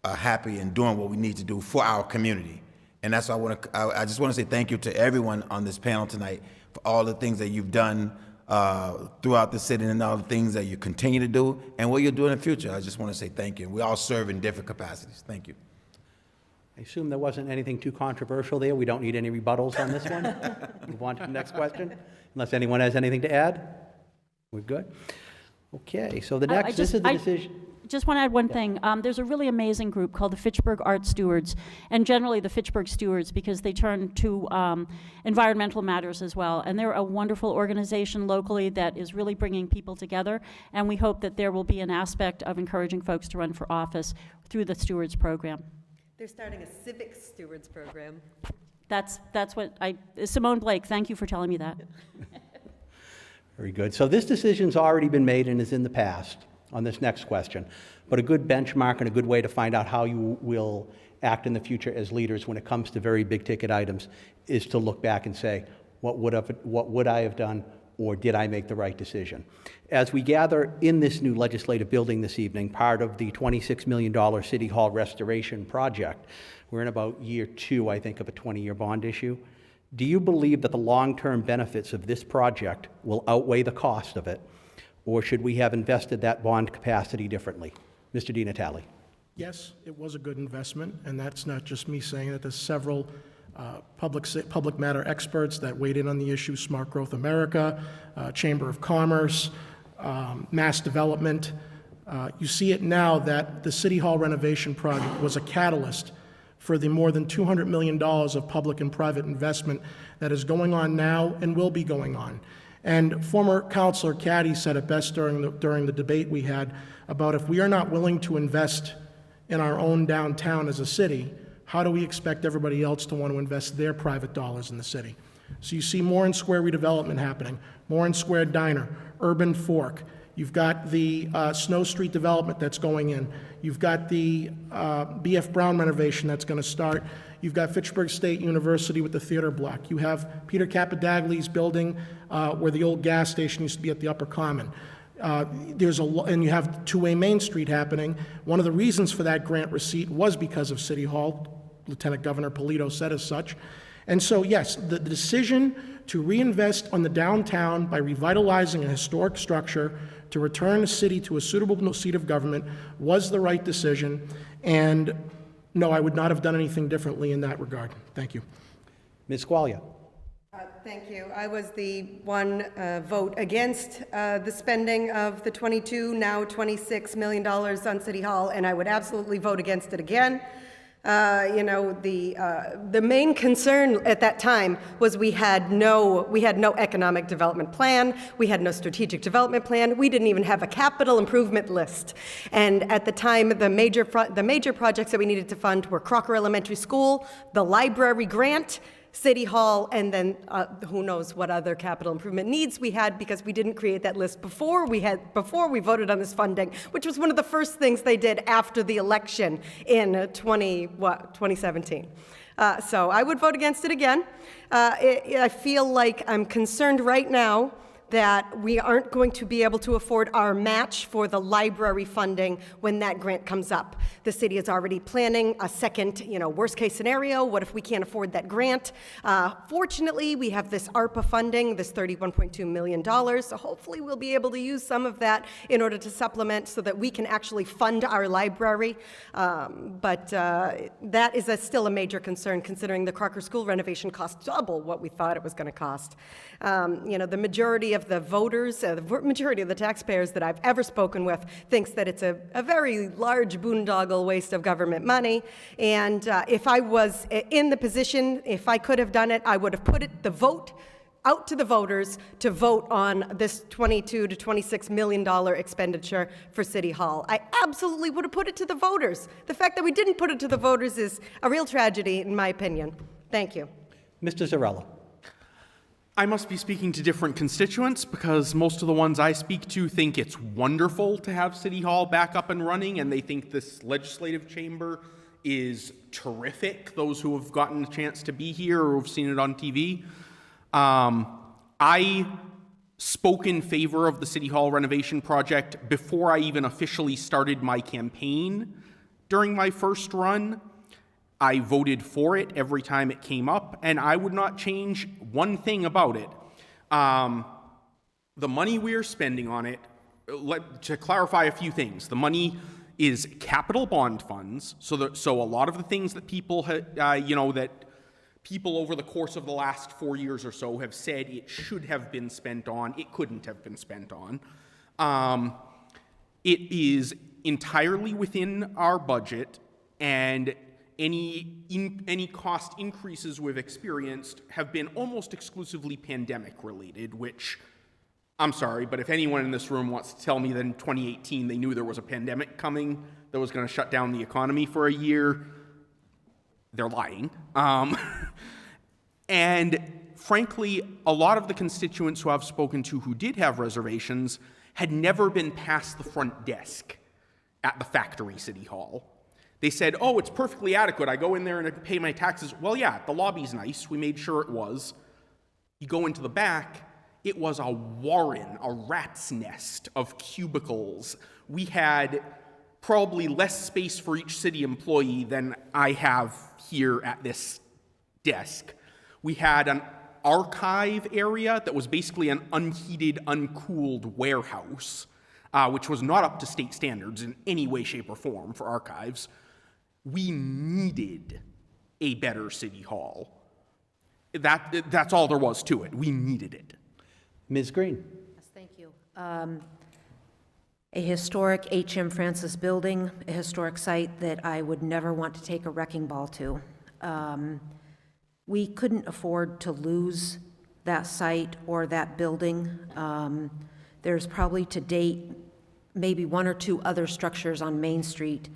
happy and doing what we need to do for our community. And that's why I just want to say thank you to everyone on this panel tonight for all the things that you've done throughout the city and all the things that you continue to do and what you'll do in the future. I just want to say thank you. We all serve in different capacities. Thank you. I assume there wasn't anything too controversial there. We don't need any rebuttals on this one. Move on to the next question, unless anyone has anything to add. We're good. Okay, so the next, this is the decision. Just want to add one thing. There's a really amazing group called the Fitchburg Art Stewards, and generally the Fitchburg Stewards, because they turn to environmental matters as well. And they're a wonderful organization locally that is really bringing people together, and we hope that there will be an aspect of encouraging folks to run for office through the Stewards program. They're starting a civic stewards program. That's what Simone Blake, thank you for telling me that. Very good. So this decision's already been made and is in the past on this next question, but a good benchmark and a good way to find out how you will act in the future as leaders when it comes to very big ticket items is to look back and say, what would I have done, or did I make the right decision? As we gather in this new legislative building this evening, part of the $26 million City Hall restoration project, we're in about year 2, I think, of a 20-year bond issue. Do you believe that the long-term benefits of this project will outweigh the cost of it, or should we have invested that bond capacity differently? Mr. DiNatale. Yes, it was a good investment, and that's not just me saying it. There's several public matter experts that weighed in on the issue, Smart Growth America, Chamber of Commerce, Mass Development. You see it now that the City Hall renovation project was a catalyst for the more than $200 million of public and private investment that is going on now and will be going on. And former Councilor Caddy said it best during the debate we had about if we are not willing to invest in our own downtown as a city, how do we expect everybody else to want to invest their private dollars in the city? So you see more in Square redevelopment happening, more in Square Diner, Urban Fork. You've got the Snow Street development that's going in. You've got the B.F. Brown renovation that's going to start. You've got Fitchburg State University with the theater block. You have Peter Capadagli's building where the old gas station used to be at the Upper Common. And you have two-way Main Street happening. One of the reasons for that grant receipt was because of City Hall. Lieutenant Governor Polito said as such. And so, yes, the decision to reinvest on the downtown by revitalizing a historic structure to return the city to a suitable seat of government was the right decision. And no, I would not have done anything differently in that regard. Thank you. Ms. Squailia. Thank you. I was the one vote against the spending of the now $26 million on City Hall, and I would absolutely vote against it again. The main concern at that time was we had no economic development plan, we had no strategic development plan, we didn't even have a capital improvement list. And at the time, the major projects that we needed to fund were Crocker Elementary School, the library grant, City Hall, and then who knows what other capital improvement needs we had, because we didn't create that list before we voted on this funding, which was one of the first things they did after the election in 2017. So I would vote against it again. I feel like I'm concerned right now that we aren't going to be able to afford our match for the library funding when that grant comes up. The city is already planning a second, worst case scenario. What if we can't afford that grant? Fortunately, we have this ARPA funding, this $31.2 million, so hopefully we'll be able to use some of that in order to supplement so that we can actually fund our library. But that is still a major concern, considering the Crocker School renovation cost double what we thought it was going to cost. The majority of the voters, the majority of the taxpayers that I've ever spoken with thinks that it's a very large boondoggle waste of government money. And if I was in the position, if I could have done it, I would have put the vote out to the voters to vote on this $22 to $26 million expenditure for City Hall. I absolutely would have put it to the voters. The fact that we didn't put it to the voters is a real tragedy, in my opinion. Thank you. Mr. Zarrella. I must be speaking to different constituents because most of the ones I speak to think it's wonderful to have City Hall back up and running, and they think this legislative chamber is terrific, those who have gotten a chance to be here or have seen it on TV. I spoke in favor of the City Hall renovation project before I even officially started my campaign during my first run. I voted for it every time it came up, and I would not change one thing about it. The money we are spending on it, to clarify a few things, the money is capital bond funds, so a lot of the things that people, that people over the course of the last 4 years or so have said it should have been spent on, it couldn't have been spent on. It is entirely within our budget, and any cost increases we've experienced have been almost exclusively pandemic related, which, I'm sorry, but if anyone in this room wants to tell me that in 2018 they knew there was a pandemic coming that was going to shut down the economy for a year, they're lying. And frankly, a lot of the constituents who I've spoken to who did have reservations had never been past the front desk at the factory City Hall. They said, oh, it's perfectly adequate. I go in there and I pay my taxes. Well, yeah, the lobby's nice. We made sure it was. You go into the back, it was a warren, a rat's nest of cubicles. We had probably less space for each city employee than I have here at this desk. We had an archive area that was basically an unheated, uncooled warehouse, which was not up to state standards in any way, shape, or form for archives. We needed a better City Hall. That's all there was to it. We needed it. Ms. Green. Yes, thank you. A historic H.M. Francis building, a historic site that I would never want to take a wrecking ball to. We couldn't afford to lose that site or that building. There's probably to date maybe one or two other structures on Main Street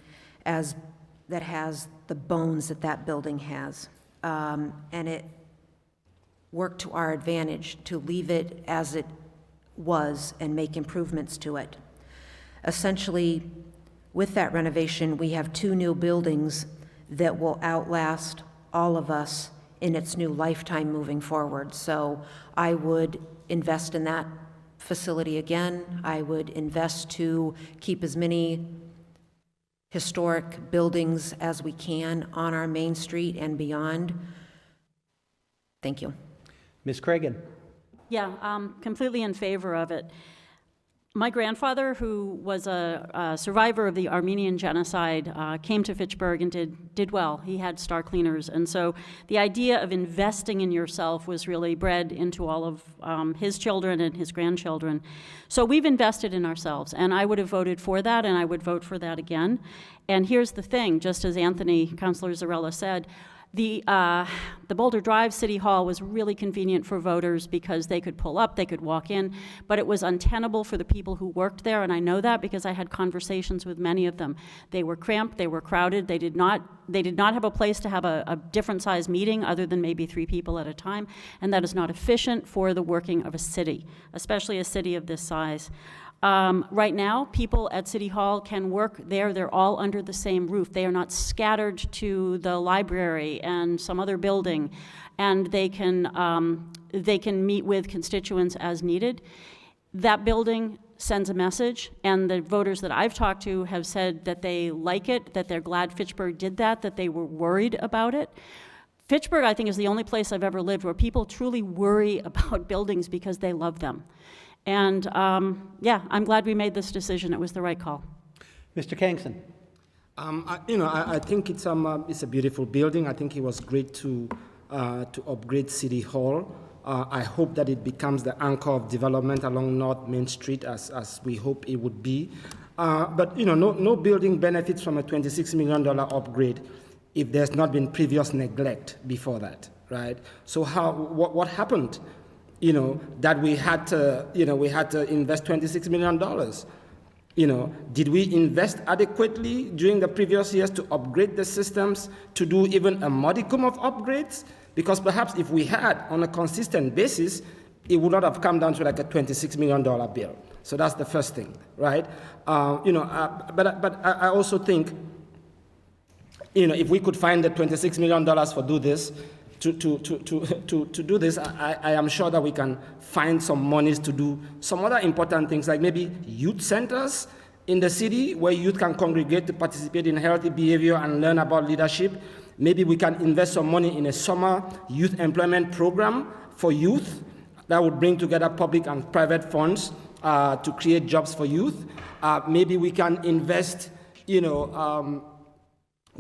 that has the bones that building has. And it worked to our advantage to leave it as it was and make improvements to it. Essentially, with that renovation, we have two new buildings that will outlast all of us in its new lifetime moving forward. So I would invest in that facility again. I would invest to keep as many historic buildings as we can on our Main Street and beyond. Thank you. Ms. Cragin. Yeah, I'm completely in favor of it. My grandfather, who was a survivor of the Armenian genocide, came to Fitchburg and did well. He had star cleaners. And so the idea of investing in yourself was really bred into all of his children and his grandchildren. So we've invested in ourselves. And I would have voted for that, and I would vote for that again. And here's the thing, just as Councilor Zarrella said, the Boulder Drive City Hall was really convenient for voters because they could pull up, they could walk in, but it was untenable for the people who worked there, and I know that because I had conversations with many of them. They were cramped, they were crowded, they did not have a place to have a different size meeting other than maybe 3 people at a time, and that is not efficient for the working of a city, especially a city of this size. Right now, people at City Hall can work there. They're all under the same roof. They are not scattered to the library and some other building, and they can meet with constituents as needed. That building sends a message, and the voters that I've talked to have said that they like it, that they're glad Fitchburg did that they were worried about it. Fitchburg, I think, is the only place I've ever lived where people truly worry about buildings because they love them. And yeah, I'm glad we made this decision. It was the right call. Mr. Kangsen. I think it's a beautiful building. I think it was great to upgrade City Hall. I hope that it becomes the anchor of development along North Main Street as we hope it would be. But no building benefits from a $26 million upgrade if there's not been previous neglect before that, right? So what happened? That we had to invest $26 million. Did we invest adequately during the previous years to upgrade the systems, to do even a modicum of upgrades? Because perhaps if we had on a consistent basis, it would not have come down to like a $26 million bill. So that's the first thing, right? But I also think, if we could find the $26 million for do this, to do this, I am sure that we can find some monies to do some other important things, like maybe youth centers in the city where youth can congregate to participate in healthy behavior and learn about leadership. Maybe we can invest some money in a summer youth employment program for youth that would bring together public and private funds to create jobs for youth. Maybe we can invest, we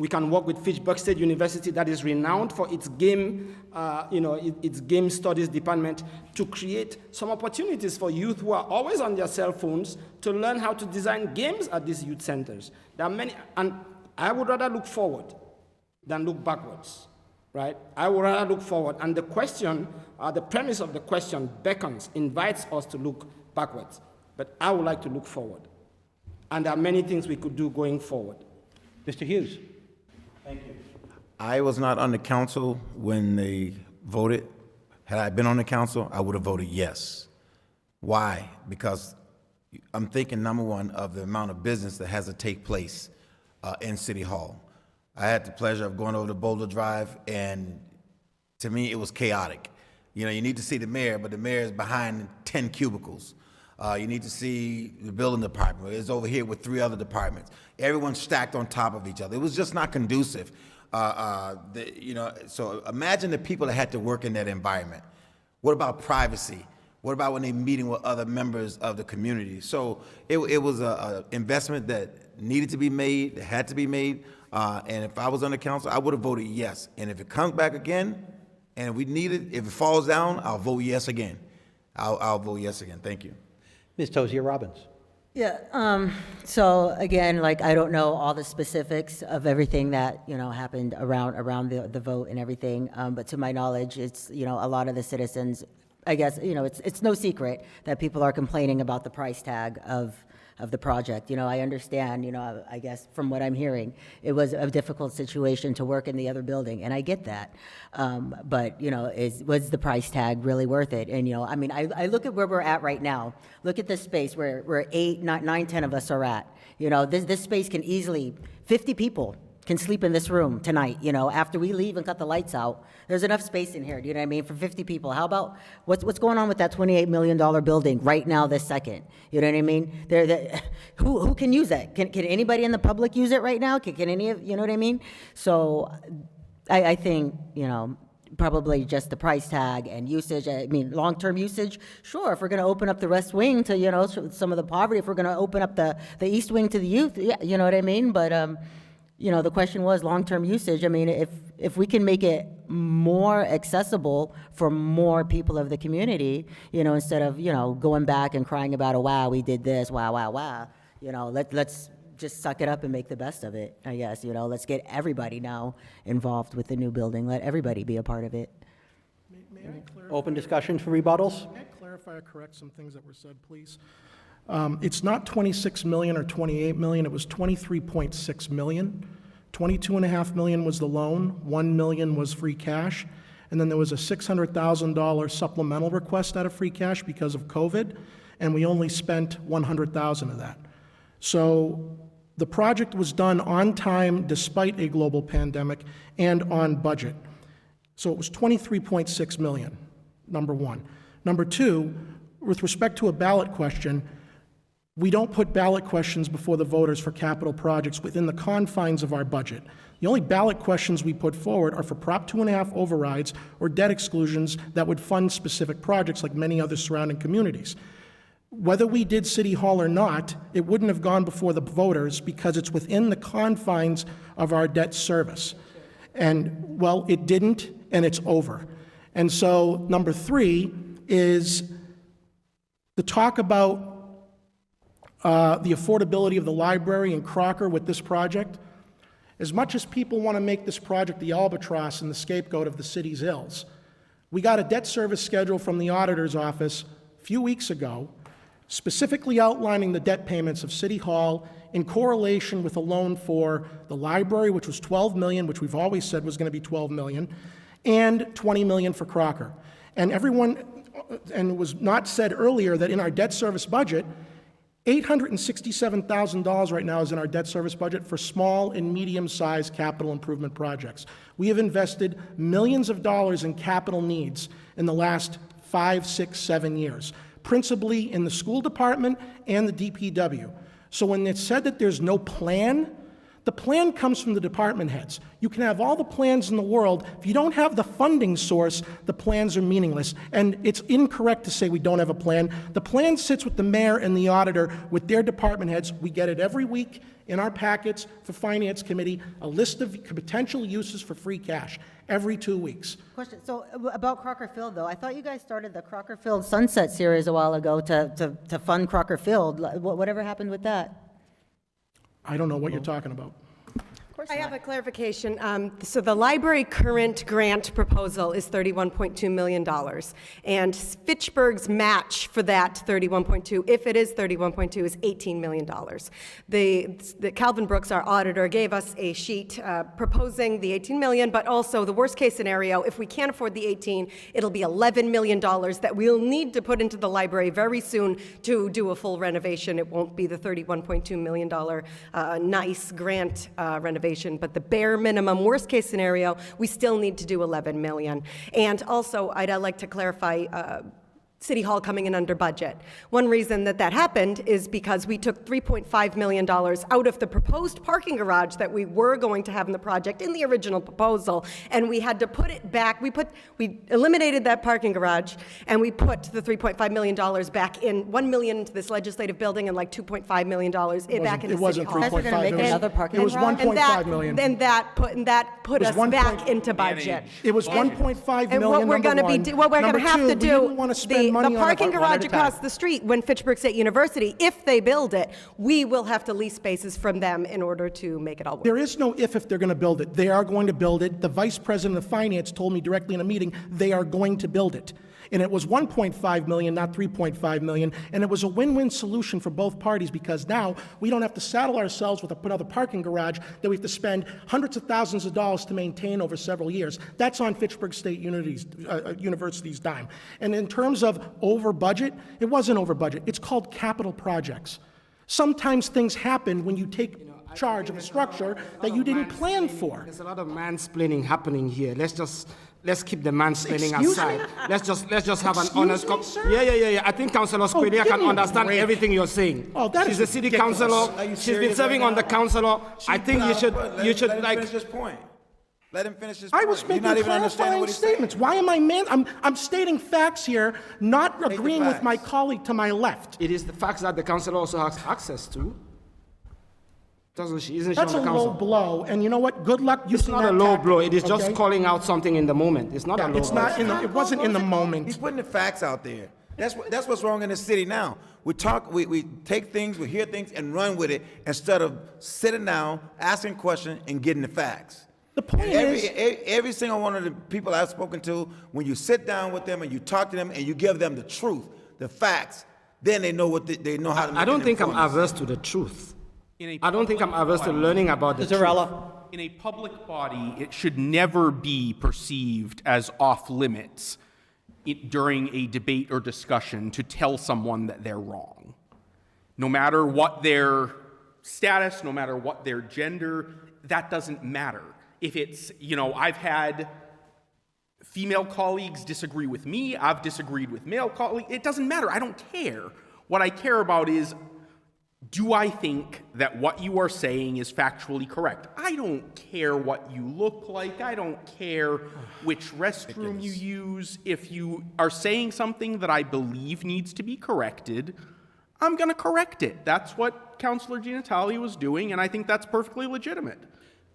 can work with Fitchburg State University that is renowned for its game, its game studies department to create some opportunities for youth who are always on their cell phones to learn how to design games at these youth centers. There are many, and I would rather look forward than look backwards, right? I would rather look forward. And the question, the premise of the question invites us to look backwards. But I would like to look forward. And there are many things we could do going forward. Mr. Hughes. Thank you. I was not on the council when they voted. Had I been on the council, I would have voted yes. Why? Because I'm thinking, number one, of the amount of business that has to take place in City Hall. I had the pleasure of going over to Boulder Drive, and to me, it was chaotic. You need to see the mayor, but the mayor is behind 10 cubicles. You need to see the building department. It's over here with 3 other departments. Everyone's stacked on top of each other. It was just not conducive. So imagine the people that had to work in that environment. What about privacy? What about when they're meeting with other members of the community? So it was an investment that needed to be made, that had to be made. And if I was on the council, I would have voted yes. And if it comes back again, and we need it, if it falls down, I'll vote yes again. I'll vote yes again. Thank you. Ms. Tozier-Robbins. Yeah, so again, I don't know all the specifics of everything that, happened around the vote and everything, but to my knowledge, it's, a lot of the citizens, I guess, it's no secret that people are complaining about the price tag of the project. I understand, I guess from what I'm hearing, it was a difficult situation to work in the other building, and I get that. But, was the price tag really worth it? And, I look at where we're at right now. Look at this space where 8, 9, 10 of us are at. This space can easily, 50 people can sleep in this room tonight, after we leave and cut the lights out. There's enough space in here, do you know what I mean, for 50 people. How about, what's going on with that $28 million building right now this second? You know what I mean? Who can use that? Can anybody in the public use it right now? Can any of, you know what I mean? So I think, probably just the price tag and usage. I mean, long-term usage, sure, if we're going to open up the West Wing to, some of the poverty, if we're going to open up the East Wing to the youth, yeah, you know what I mean? But, the question was long-term usage. I mean, if we can make it more accessible for more people of the community, instead of, going back and crying about, oh, wow, we did this, wow, let's just suck it up and make the best of it, I guess, let's get everybody now involved with the new building. Let everybody be a part of it. May I clarify? Open discussion for rebuttals? May I clarify or correct some things that were said, please? It's not 26 million or 28 million, it was 23.6 million. 22.5 million was the loan, 1 million was free cash, and then there was a $600,000 supplemental request out of free cash because of COVID, and we only spent $100,000 of that. So the project was done on time despite a global pandemic and on budget. So it was $23.6 million, number one. Number two, with respect to a ballot question, we don't put ballot questions before the voters for capital projects within the confines of our budget. The only ballot questions we put forward are for Prop 2.5 overrides or debt exclusions that would fund specific projects like many other surrounding communities. Whether we did City Hall or not, it wouldn't have gone before the voters because it's within the confines of our debt service. And, well, it didn't, and it's over. And so, number three is the talk about the affordability of the library in Crocker with this project. As much as people want to make this project the albatross and the scapegoat of the city's ills, we got a debt service schedule from the auditor's office a few weeks ago, specifically outlining the debt payments of City Hall in correlation with a loan for the library, which was $12 million, which we've always said was going to be $12 million, and $20 million for Crocker. And it was not said earlier that in our debt service budget, $867,000 right now is in our debt service budget for small and medium-sized capital improvement projects. We have invested millions of dollars in capital needs in the last 5, 6, 7 years, principally in the school department and the DPW. So when it's said that there's no plan, the plan comes from the department heads. You can have all the plans in the world. If you don't have the funding source, the plans are meaningless. And it's incorrect to say we don't have a plan. The plan sits with the mayor and the auditor with their department heads. We get it every week in our packets for Finance Committee, a list of potential uses for free cash every 2 weeks. Question, so about Crocker Field, though, I thought you guys started the Crocker Field Sunset Series a while ago to fund Crocker Field. Whatever happened with that? I don't know what you're talking about. I have a clarification. So the library current grant proposal is $31.2 million. And Fitchburg's match for that 31.2, if it is 31.2, is $18 million. The Calvin Brooks, our auditor, gave us a sheet proposing the $18 million, but also the worst case scenario, if we can't afford the 18, it'll be $11 million that we'll need to put into the library very soon to do a full renovation. It won't be the $31.2 million nice grant renovation. But the bare minimum, worst case scenario, we still need to do 11 million. And also, I'd like to clarify City Hall coming in under budget. One reason that happened is because we took $3.5 million out of the proposed parking garage that we were going to have in the project in the original proposal, and we had to put it back. We eliminated that parking garage, and we put the $3.5 million back in, $1 million into this legislative building and like $2.5 million back into City Hall. Guys are gonna make another parking It was garage? $1.5 million. And that put us back into budget. It was $1.5 And million, what we're number going to one. be, what we're going to Number have two, to we do, didn't want to spend money the on parking it. garage at a time. across the street, when Fitchburg State University, if they build it, we will have to lease spaces from them in order to make it all work. There is no if they're going to build it. They are going to build it. The vice president of finance told me directly in a meeting they are going to build it. And it was $1.5 million, not $3.5 million, and it was a win-win solution for both parties because now we don't have to saddle ourselves with another parking garage that we have to spend hundreds of thousands of dollars to maintain over several years. That's on Fitchburg State University's dime. And in terms of over budget, it wasn't over budget. It's called capital projects. Sometimes things happen when you take charge of a structure that you didn't plan for. There's a lot of mansplaining happening here. Let's keep the mansplaining Excuse aside. me? Let's just have an Excuse honest. me, sir? Yeah. I think Councilor Squailia give can me a understand break. everything you're saying. Oh, that She's is a city ridiculous. councilor. Are you She's been serious serving right on the now? councilor. I think you should Let him like. finish his point. Let him finish his point. I was You're making not even understanding clarifying what he's saying. statements. Why am I I'm stating facts here, not the agreeing with my facts. colleague to my left. It is the facts that the councilor also has access to. Doesn't she? Isn't she That's on a the low council? blow, and you know what? Good luck It's using not that a low tactic, blow. It is just okay? calling out something in the moment. It's not a low It's blow. not it wasn't in the moment. He's putting the facts out there. That's what's wrong in the city now. We take things, we hear things, and run with it instead of sitting down, asking questions, and getting the facts. The point And is, every single one of the people I've spoken to, when you sit down with them and you talk to them and you give them the truth, the facts, then they know what they know how to. I don't think I'm informed averse to the truth. In a I don't think I'm public averse to body- learning about the truth. Zarrella. In a public body, it should never be perceived as off limits during a debate or discussion to tell someone that they're wrong. No matter what their status, no matter what their gender, that doesn't matter. If it's, I've had female colleagues disagree with me, I've disagreed with male colleagues, it doesn't matter, I don't care. What I care about is, do I think that what you are saying is factually correct? I don't care what you look like, I don't care which restroom you use. If you are saying something that I believe needs to be corrected, I'm going to correct it. That's what Councilor DiNatale was doing, and I think that's perfectly legitimate.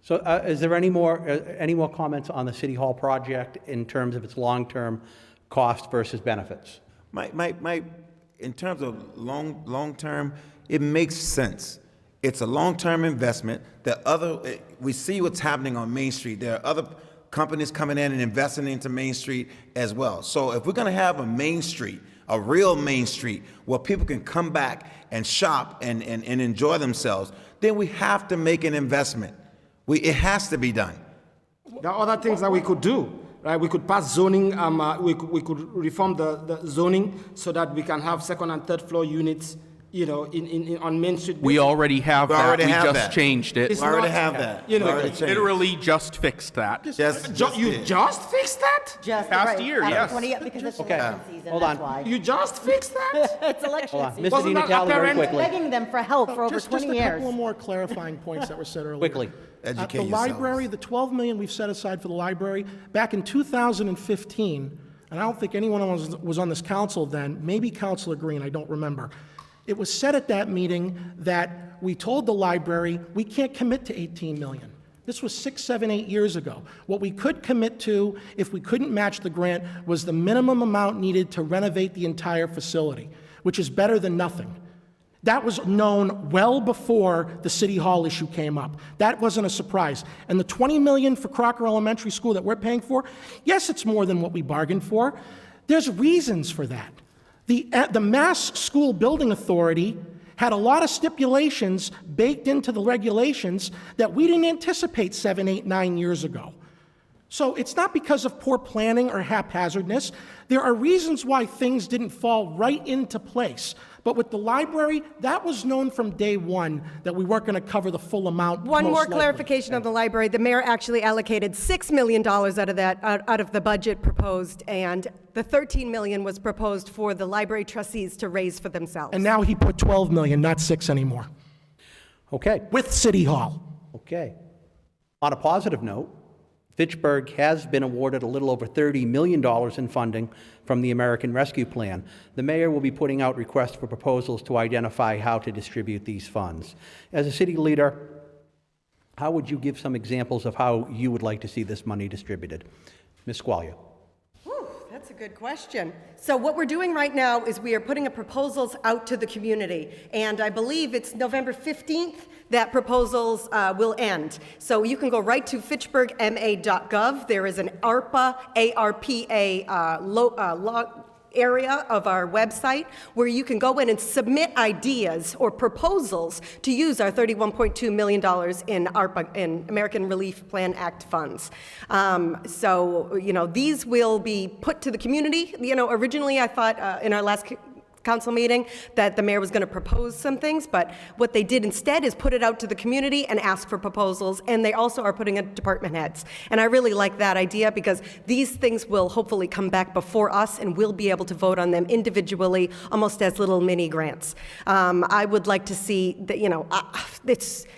So is there any more comments on the City Hall project in terms of its long-term cost versus benefits? In terms of long-term, it makes sense. It's a long-term investment. We see what's happening on Main Street. There are other companies coming in and investing into Main Street as well. So if we're going to have a Main Street, a real Main Street, where people can come back and shop and enjoy themselves, then we have to make an investment. It has to be done. There are other things that we could do, right? We could pass zoning, we could reform the zoning so that we can have second and third floor units, on Main Street. We already have that. We just changed it. It's We already not- have that. you know, We already changed it. Literally just fixed that. You just fixed that? Just Past year, after yes. 20 because it's Okay, election season, hold that's on. why. You just fixed that? It's election Hold on, season. Mr. Wasn't that DiNatale, very apparent? quickly. Begging them for help for over Just 20 a years. couple of more clarifying points that were said earlier. Quickly. Educate The yourselves. library, the $12 million we've set aside for the library, back in 2015, and I don't think anyone was on this council then, maybe Councilor Green, I don't remember. It was said at that meeting that we told the library, we can't commit to $18 million. This was 6, 7, 8 years ago. What we could commit to, if we couldn't match the grant, was the minimum amount needed to renovate the entire facility, which is better than nothing. That was known well before the City Hall issue came up. That wasn't a surprise. And the $20 million for Crocker Elementary School that we're paying for, yes, it's more than what we bargained for. There's reasons for that. The Mass School Building Authority had a lot of stipulations baked into the regulations that we didn't anticipate 7, 8, 9 years ago. So it's not because of poor planning or haphazardness. There are reasons why things didn't fall right into place. But with the library, that was known from day one that we weren't going to cover the full amount. One most more likely. clarification of the library. The mayor actually allocated $6 million out of the budget proposed, and the $13 million was proposed for the library trustees to raise for themselves. And now he put 12 million, not 6 anymore, Okay, with City Hall. okay. On a positive note, Fitchburg has been awarded a little over $30 million in funding from the American Rescue Plan. The mayor will be putting out requests for proposals to identify how to distribute these funds. As a city leader, how would you give some examples of how you would like to see this money distributed? Ms. Squailia. That's a good question. So what we're doing right now is we are putting proposals out to the community, and I believe it's November 15th that proposals will end. So you can go right to fitchburgma.gov. There is an ARPA area of our website where you can go in and submit ideas or proposals to use our $31.2 million in ARPA, in American Relief Plan Act funds. These will be put to the community. Originally I thought in our last council meeting that the mayor was going to propose some things, but what they did instead is put it out to the community and ask for proposals, and they also are putting it department heads. And I really like that idea because these things will hopefully come back before us and we'll be able to vote on them individually, almost as little mini grants. I would like to see that,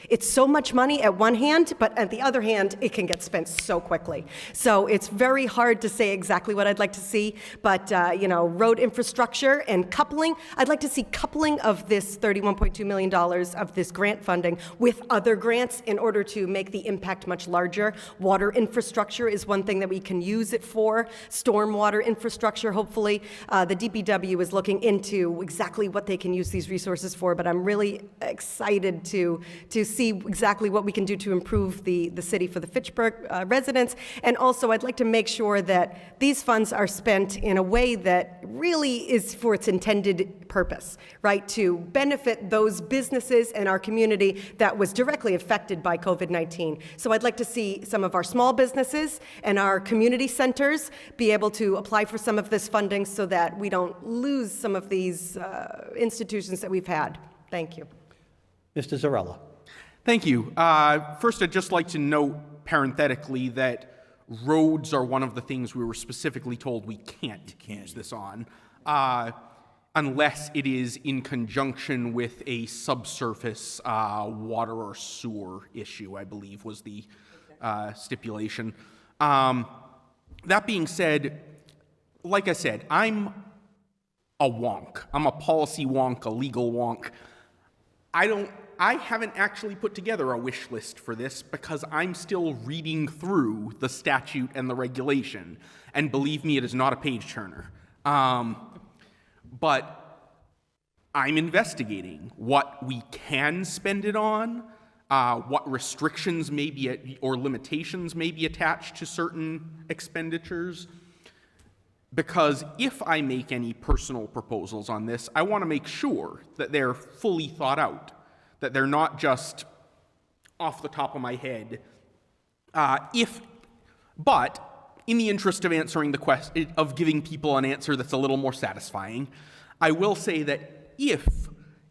it's so much money at one hand, but at the other hand, it can get spent so quickly. So it's very hard to say exactly what I'd like to see, but road infrastructure and coupling. I'd like to see coupling of this $31.2 million of this grant funding with other grants in order to make the impact much larger. Water infrastructure is one thing that we can use it for. Stormwater infrastructure, hopefully. The DPW is looking into exactly what they can use these resources for, but I'm really excited to see exactly what we can do to improve the city for the Fitchburg residents. And also, I'd like to make sure that these funds are spent in a way that really is for its intended intended purpose, right? To benefit those businesses and our community that was directly affected by COVID-19. So I'd like to see some of our small businesses and our community centers be able to apply for some of this funding so that we don't lose some of these institutions that we've had. Thank you. Mr. Zarrella. Thank you. First, I'd just like to note parenthetically that roads are one of the things we were specifically told we can't use this on, unless it is in conjunction with a subsurface water or sewer issue, I believe was the stipulation. That being said, like I said, I'm a wonk. I'm a policy wonk, a legal wonk. I haven't actually put together a wish list for this because I'm still reading through the statute and the regulation. And believe me, it is not a page turner. But I'm investigating what we can spend it on, what restrictions may be or limitations may be attached to certain expenditures. Because if I make any personal proposals on this, I want to make sure that they're fully thought out, that they're not just off the top of my head. But in the interest of answering the question, of giving people an answer that's a little more satisfying, I will say that if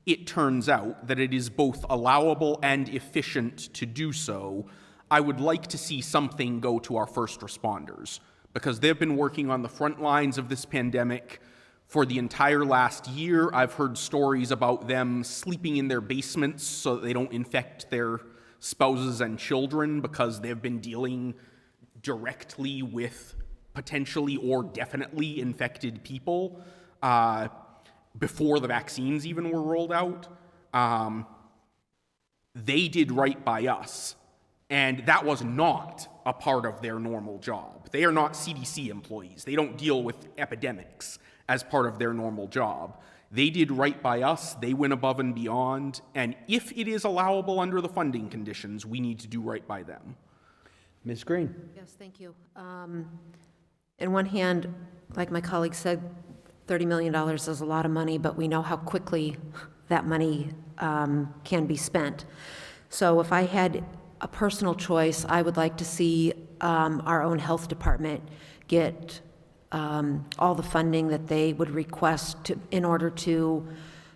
it turns out that it is both allowable and efficient to do so, I would like to see something go to our first responders, because they've been working on the front lines of this pandemic for the entire last year. I've heard stories about them sleeping in their basements so that they don't infect their spouses and children because they've been dealing directly with potentially or definitely infected people before the vaccines even were rolled out. They did right by us, and that was not a part of their normal job. They are not CDC employees. They don't deal with epidemics as part of their normal job. They did right by us. They went above and beyond. And if it is allowable under the funding conditions, we need to do right by them. Ms. Green. Yes, thank you. On one hand, like my colleague said, $30 million is a lot of money, but we know how quickly that money can be spent. So if I had a personal choice, I would like to see our own health department get all the funding that they would request in order to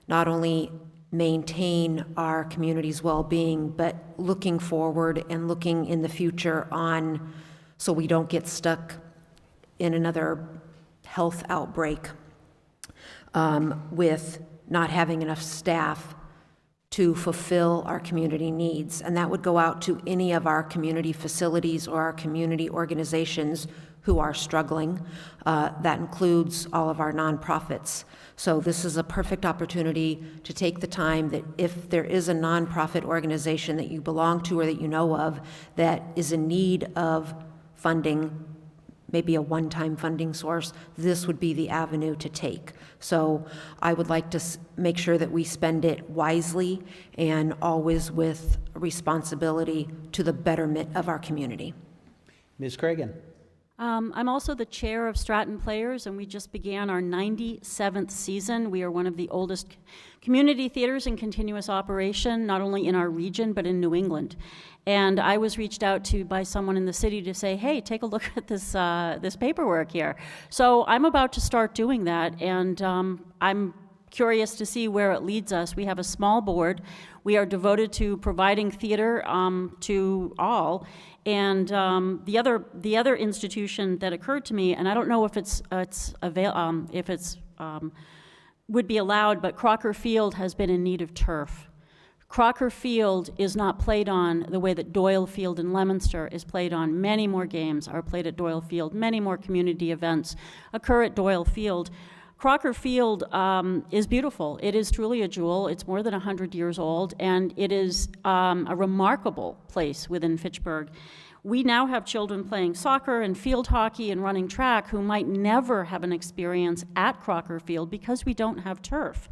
not only maintain our community's well-being, but looking forward and looking in the future on, so we don't get stuck in another health outbreak with not having enough staff to fulfill our community needs. And that would go out to any of our community facilities or our community organizations who are struggling. That includes all of our nonprofits. So this is a perfect opportunity to take the time that if there is a nonprofit organization that you belong to or that you know of that is in need of funding, maybe a one-time funding source, this would be the avenue to take. So I would like to make sure that we spend it wisely and always with responsibility to the betterment of our community. Ms. Cragin. I'm also the chair of Stratton Players, and we just began our 97th season. We are one of the oldest community theaters in continuous operation, not only in our region, but in New England. And I was reached out to by someone in the city to say, hey, take a look at this, this paperwork here. So I'm about to start doing that, and I'm curious to see where it leads us. We have a small board. We are devoted to providing theater to all. And the other institution that occurred to me, and I don't know if would be allowed, but Crocker Field has been in need of turf. Crocker Field is not played on the way that Doyle Field in Leominster is played on. Many more games are played at Doyle Field. Many more community events occur at Doyle Field. Crocker Field is beautiful. It is truly a jewel. It's more than 100 years old, and it is a remarkable place within Fitchburg. We now have children playing soccer and field hockey and running track who might never have an experience at Crocker Field because we don't have turf.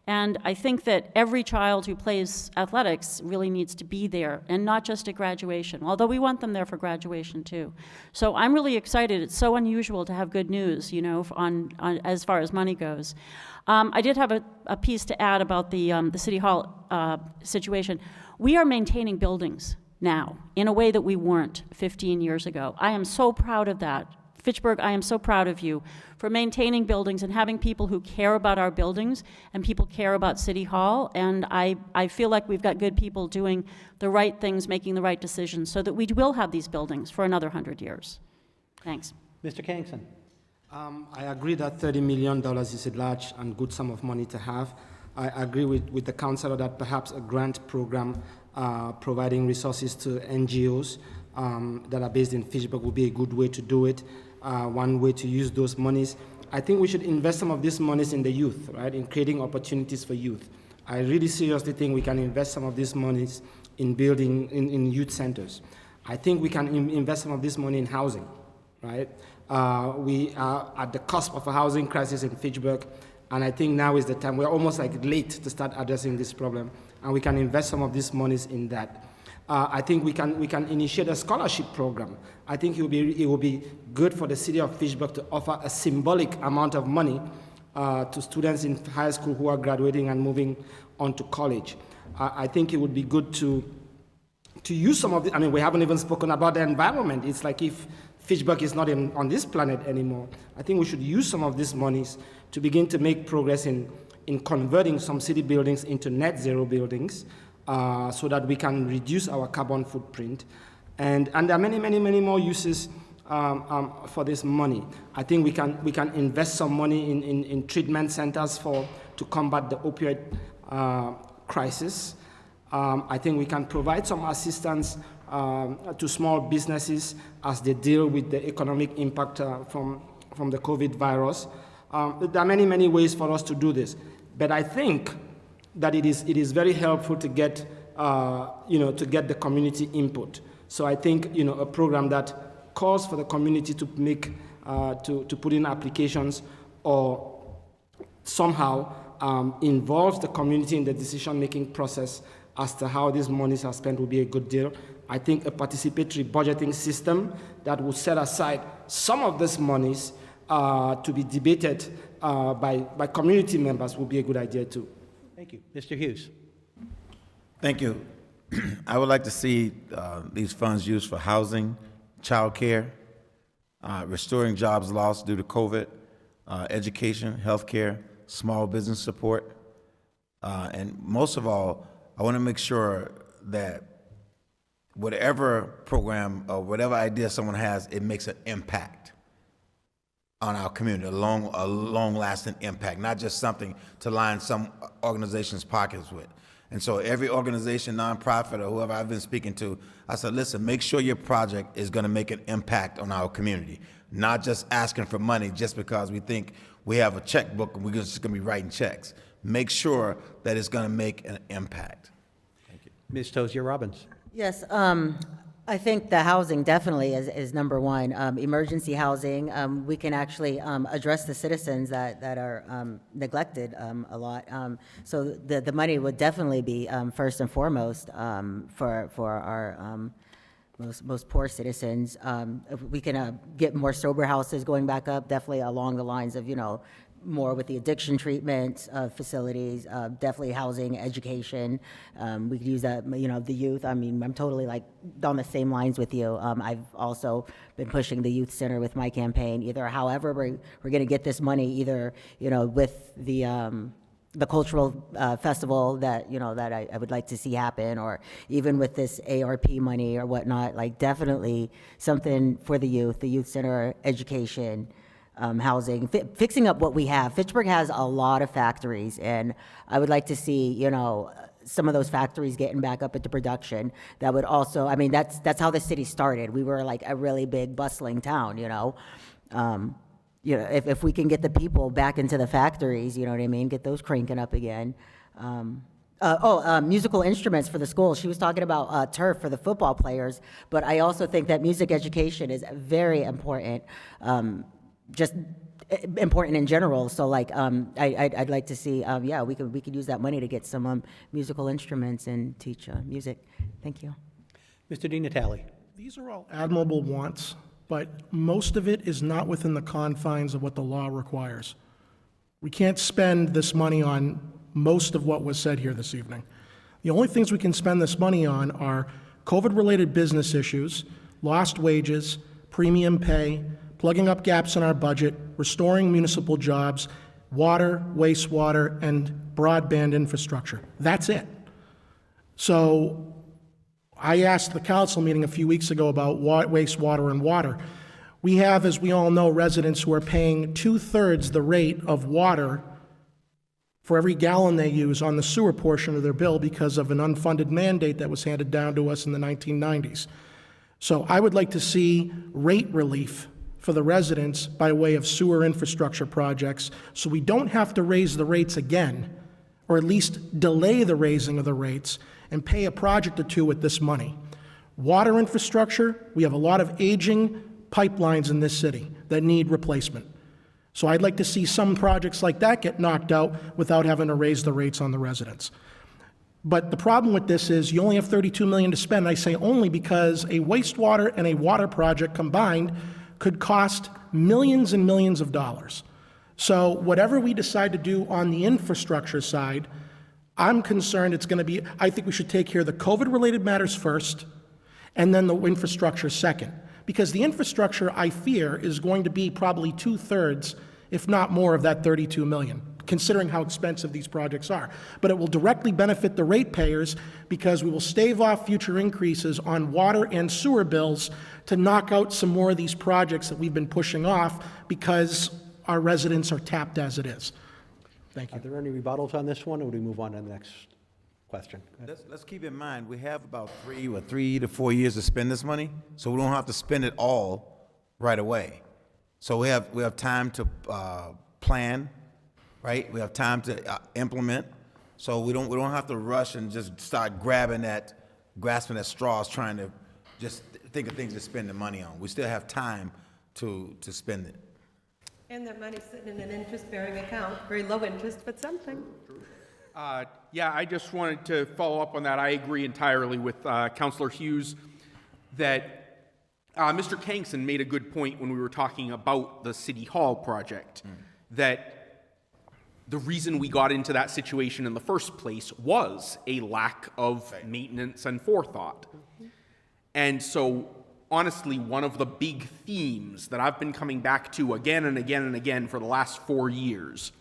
And I think that every child who plays athletics really needs to be there, and not just at graduation, although we want them there for graduation too. So I'm really excited. It's so unusual to have good news, on as far as money goes. I did have a piece to add about the City Hall situation. We are maintaining buildings now in a way that we weren't 15 years ago. I am so proud of that. Fitchburg, I am so proud of you for maintaining buildings and having people who care about our buildings, and people care about City Hall, and I feel like we've got good people doing the right things, making the right decisions, so that we will have these buildings for another 100 years. Thanks. Mr. Kangsen. I agree that $30 million is a large and good sum of money to have. I agree with the councilor that perhaps a grant program providing resources to NGOs that are based in Fitchburg would be a good way to do it. One way to use those monies. I think we should invest some of these monies in the youth, right, in creating opportunities for youth. I really seriously think we can invest some of these monies in building, in youth centers. I think we can invest some of this money in housing, right? We are at the cusp of a housing crisis in Fitchburg, and I think now is the time. We're almost like late to start addressing this problem, and we can invest some of these monies in that. I think we can initiate a scholarship program. I think it will be good for the city of Fitchburg to offer a symbolic amount of money to students in high school who are graduating and moving on to college. I think it would be good to use some of the, we haven't even spoken about the environment. It's like if Fitchburg is not on this planet anymore. I think we should use some of these monies to begin to make progress in converting some city buildings into net zero buildings, so that we can reduce our carbon footprint. And there are many more uses for this money. I think we can invest some money in treatment centers to combat the opioid crisis. I think we can provide some assistance to small businesses as they deal with the economic impact from the COVID virus. There are many ways for us to do this, but I think that it is very helpful to get the community input. So I think a program that calls for the community to make to put in applications or somehow involves the community in the decision-making process as to how these monies are spent will be a good deal. I think a participatory budgeting system that will set aside some of these monies to be debated by community members will be a good idea too. Thank you. Mr. Hughes. Thank you. I would like to see these funds used for housing, childcare, restoring jobs lost due to COVID, education, healthcare, small business support, and most of all, I want to make sure that whatever program or whatever idea someone has, it makes an impact on our community, a long-lasting impact, not just something to line some organization's pockets with. And so every organization, nonprofit, or whoever I've been speaking to, I said, listen, make sure your project is going to make an impact on our community, not just asking for money just because we think we have a checkbook and we're just going to be writing checks. Make sure that it's going to make an impact. Thank you. Ms. Tozier-Robbins. Yes, I think the housing definitely is number one. Emergency housing, we can actually address the citizens that are neglected a lot. So the money would definitely be first and foremost for our most poor citizens. If we can get more sober houses going back up, definitely along the lines of, more with the addiction treatment facilities, definitely housing, education. We could use that, the youth. I'm totally on the same lines with you. I've also been pushing the youth center with my campaign. However we're going to get this money, either with the cultural festival that that I would like to see happen, or even with this ARP money or whatnot. Definitely something for the youth center, education. Housing, fixing up what we have. Fitchburg has a lot of factories, and I would like to see, some of those factories getting back up into production. That would also, that's how the city started. We were a really big, bustling town, if we can get the people back into the factories, get those cranking up again. Musical instruments for the schools. She was talking about turf for the football players, but I also think that music education is very important. Just important in general. So like, I'd like to see, yeah, we could use that money to get some musical instruments and teach music. Thank you. Mr. DiNatale. These are all admirable wants, but most of it is not within the confines of what the law requires. We can't spend this money on most of what was said here this evening. The only things we can spend this money on are COVID-related business issues, lost wages, premium pay, plugging up gaps in our budget, restoring municipal jobs, water, wastewater, and broadband infrastructure. That's it. So I asked the council meeting a few weeks ago about wastewater and water. We have, as we all know, residents who are paying 2/3 the rate of water for every gallon they use on the sewer portion of their bill because of an unfunded mandate that was handed down to us in the 1990s. So I would like to see rate relief for the residents by way of sewer infrastructure projects so we don't have to raise the rates again, or at least delay the raising of the rates and pay a project or two with this money. Water infrastructure, we have a lot of aging pipelines in this city that need replacement. So I'd like to see some projects like that get knocked out without having to raise the rates on the residents. But the problem with this is you only have $32 million to spend. I say only because a wastewater and a water project combined could cost millions and millions of dollars. So whatever we decide to do on the infrastructure side, I'm concerned it's going to be, I think we should take care of the COVID-related matters first, and then the infrastructure second. Because the infrastructure, I fear, is going to be probably 2/3, if not more, of that $32 million, considering how expensive these projects are. But it will directly benefit the ratepayers because we will stave off future increases on water and sewer bills to knock out some more of these projects that we've been pushing off because our residents are tapped as it is. Thank you. Are there any rebuttals on this one, or do we move on to the next question? Let's keep in mind, we have about 3 to 4 years to spend this money, so we don't have to spend it all right away. So we have time to plan, right? We have time to implement, so we don't have to rush and just start grasping at straws, trying to just think of things to spend the money on. We still have time to spend it. And that money's sitting in an interest-bearing account, very low interest, but something. Yeah, I just wanted to follow up on that. I agree entirely with Councilor Hughes that Mr. Kangsen made a good point when we were talking about the City Hall project, that the reason we got into that situation in the first place was a lack of maintenance and forethought. And so, honestly, one of the big themes that I've been coming back to again and again and again for the last 4 years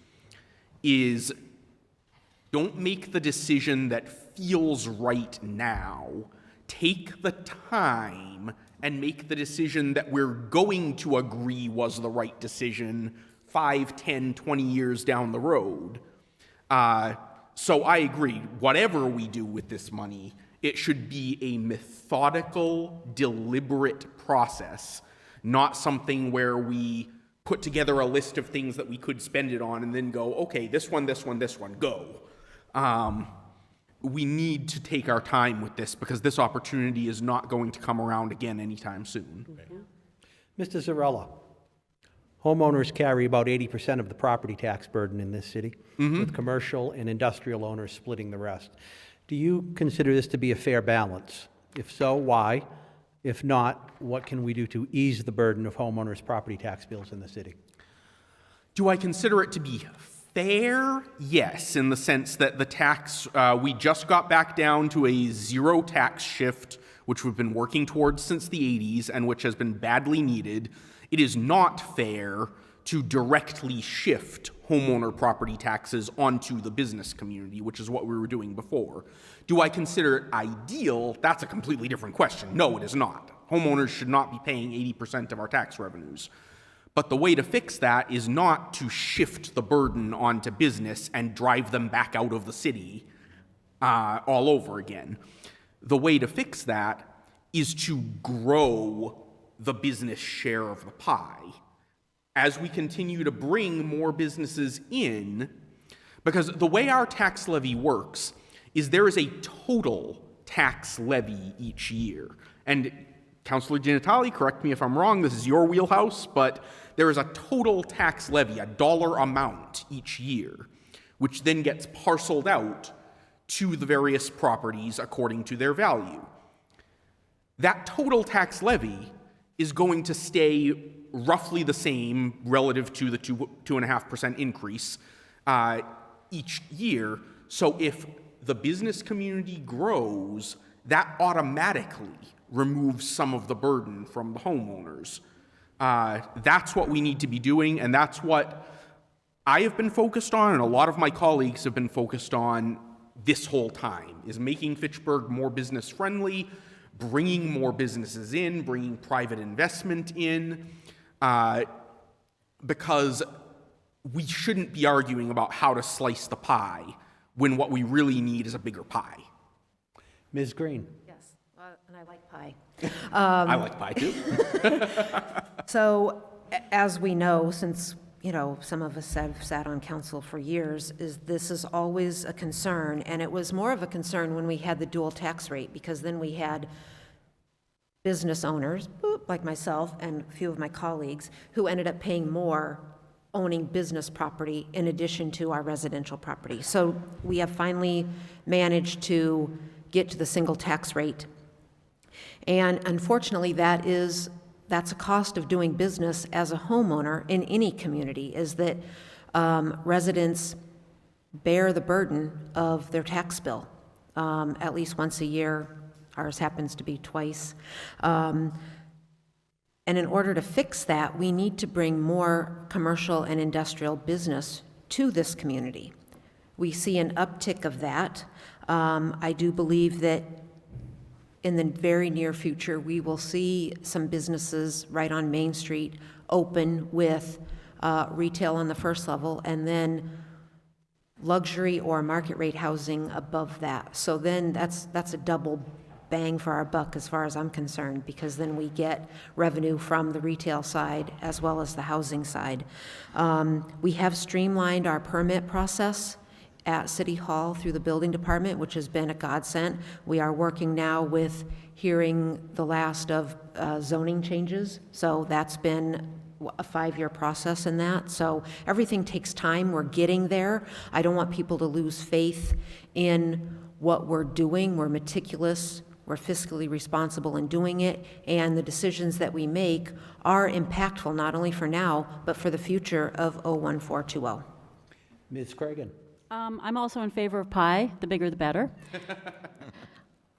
is don't make the decision that feels right now. Take the time and make the decision that we're going to agree was the right decision 5, 10, 20 years down the road. So I agree. Whatever we do with this money, it should be a methodical, deliberate process, not something where we put together a list of things that we could spend it on and then go, okay, this one, go. We need to take our time with this because this opportunity is not going to come around again anytime soon. Mr. Zarrella, homeowners carry about 80% of the property tax burden in this city, with commercial and industrial owners splitting the rest. Do you consider this to be a fair balance? If so, why? If not, what can we do to ease the burden of homeowners' property tax bills in the city? Do I consider it to be fair? Yes, in the sense that the tax, we just got back down to a zero tax shift, which we've been working towards since the 80s and which has been badly needed. It is not fair to directly shift homeowner property taxes onto the business community, which is what we were doing before. Do I consider it ideal? That's a completely different question. No, it is not. Homeowners should not be paying 80% of our tax revenues. But the way to fix that is not to shift the burden onto business and drive them back out of the city all over again. The way to fix that is to grow the business share of the pie. As we continue to bring more businesses in, because the way our tax levy works is there is a total tax levy each year. And Councilor DiNatale, correct me if I'm wrong, this is your wheelhouse, but there is a total tax levy, a dollar amount each year, which then gets parceled out to the various properties according to their value. That total tax levy is going to stay roughly the same relative to the 2.5% increase each year. So if the business community grows, that automatically removes some of the burden from the homeowners. That's what we need to be doing, and that's what I have been focused on, and a lot of my colleagues have been focused on this whole time, is making Fitchburg more business friendly, bringing more businesses in, bringing private investment in, because we shouldn't be arguing about how to slice the pie when what we really need is a bigger pie. Ms. Green. Yes, and I like pie. I like pie too. So, as we know, since, some of us have sat on council for years, this is always a concern, and it was more of a concern when we had the dual tax rate, because then we had business owners, like myself and a few of my colleagues, who ended up paying more owning business property in addition to our residential property. So we have finally managed to get to the single tax rate. And unfortunately, that's a cost of doing business as a homeowner in any community, is that residents bear the burden of their tax bill at least once a year. Ours happens to be twice. And in order to fix that, we need to bring more commercial and industrial business to this community. We see an uptick of that. I do believe that in the very near future, we will see some businesses right on Main Street open with retail on the first level, and then luxury or market rate housing above that. So then that's a double bang for our buck as far as I'm concerned, because then we get revenue from the retail side as well as the housing side. We have streamlined our permit process at City Hall through the building department, which has been a godsend. We are working now with hearing the last of zoning changes, so that's been a 5-year process in that. So everything takes time. We're getting there. I don't want people to lose faith in what we're doing. We're meticulous. We're fiscally responsible in doing it, and the decisions that we make are impactful not only for now, but for the future of 01420. Ms. Cragin. I'm also in favor of pie. The bigger, the better.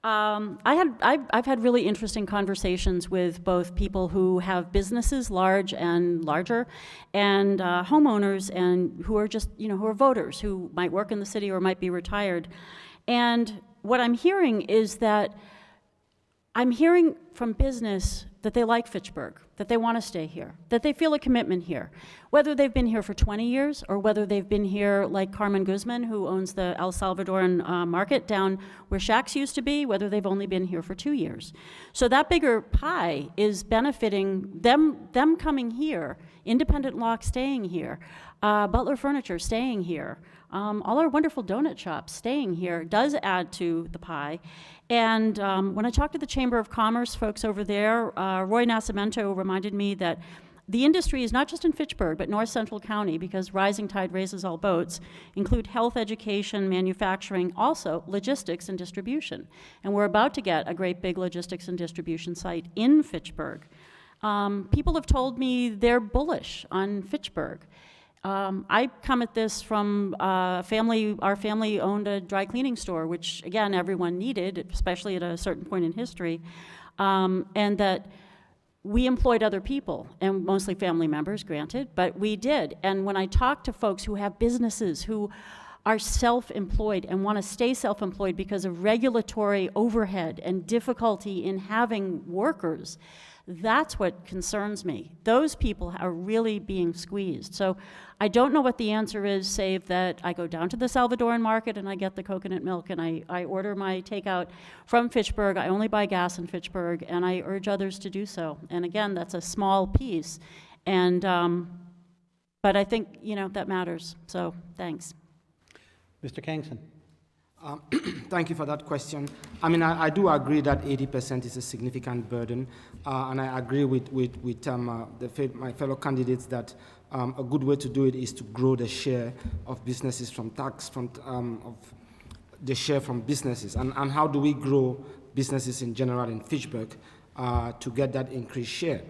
I've had really interesting conversations with both people who have businesses, large and larger, and homeowners, and who are just, who are voters, who might work in the city or might be retired. And what I'm hearing is that I'm hearing from business that they like Fitchburg, that they want to stay here, that they feel a commitment here. Whether they've been here for 20 years or whether they've been here like Carmen Guzman, who owns the El Salvadoran market down where Shaq's used to be, whether they've only been here for 2 years. So that bigger pie is benefiting them coming here, Independent Lock staying here, Butler Furniture staying here, all our wonderful donut shops staying here does add to the pie. And when I talked to the Chamber of Commerce folks over there, Roy Nascimento reminded me that the industry is not just in Fitchburg, but North Central County, because rising tide raises all boats, include health, education, manufacturing, also logistics and distribution. And we're about to get a great big logistics and distribution site in Fitchburg. People have told me they're bullish on Fitchburg. I come at this from our family owned a dry cleaning store, which again, everyone needed, especially at a certain point in history, and that we employed other people, and mostly family members, granted, but we did. And when I talk to folks who have businesses, who are self-employed and want to stay self-employed because of regulatory overhead and difficulty in having workers, that's what concerns me. Those people are really being squeezed. So I don't know what the answer is, save that I go down to the Salvadoran market and I get the coconut milk and I order my takeout from Fitchburg. I only buy gas in Fitchburg, and I urge others to do so. And again, that's a small piece. And, but I think, that matters. So thanks. Mr. Kangsen. Thank you for that question. I mean, I do agree that 80% is a significant burden, and I agree with my fellow candidates that a good way to do it is to grow the share of businesses from the share from businesses. And how do we grow businesses in general in Fitchburg to get that increased share?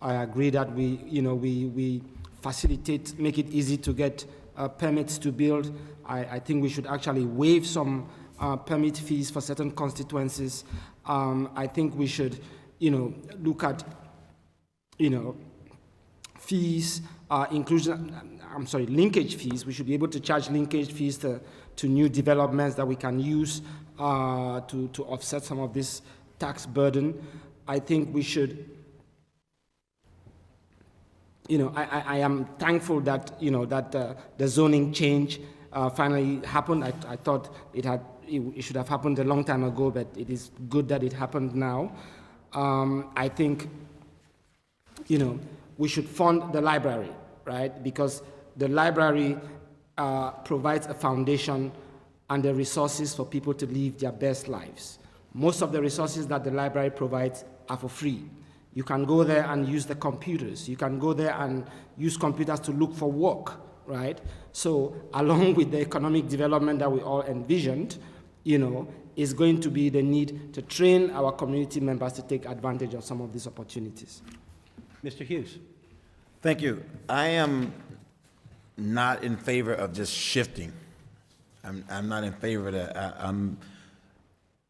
I agree that we facilitate, make it easy to get permits to build. I think we should actually waive some permit fees for certain constituencies. I think we should, look at, fees, linkage fees. We should be able to charge linkage fees to new developments that we can use to offset some of this tax burden. I think we should, I am thankful that, the zoning change finally happened. I thought it should have happened a long time ago, but it is good that it happened now. I think, we should fund the library, right? Because the library provides a foundation and the resources for people to live their best lives. Most of the resources that the library provides are for free. You can go there and use the computers. You can go there and use computers to look for work, right? So along with the economic development that we all envisioned, is going to be the need to train our community members to take advantage of some of these opportunities. Mr. Hughes. Thank you. I am not in favor of just shifting. I'm not in favor of that. I'm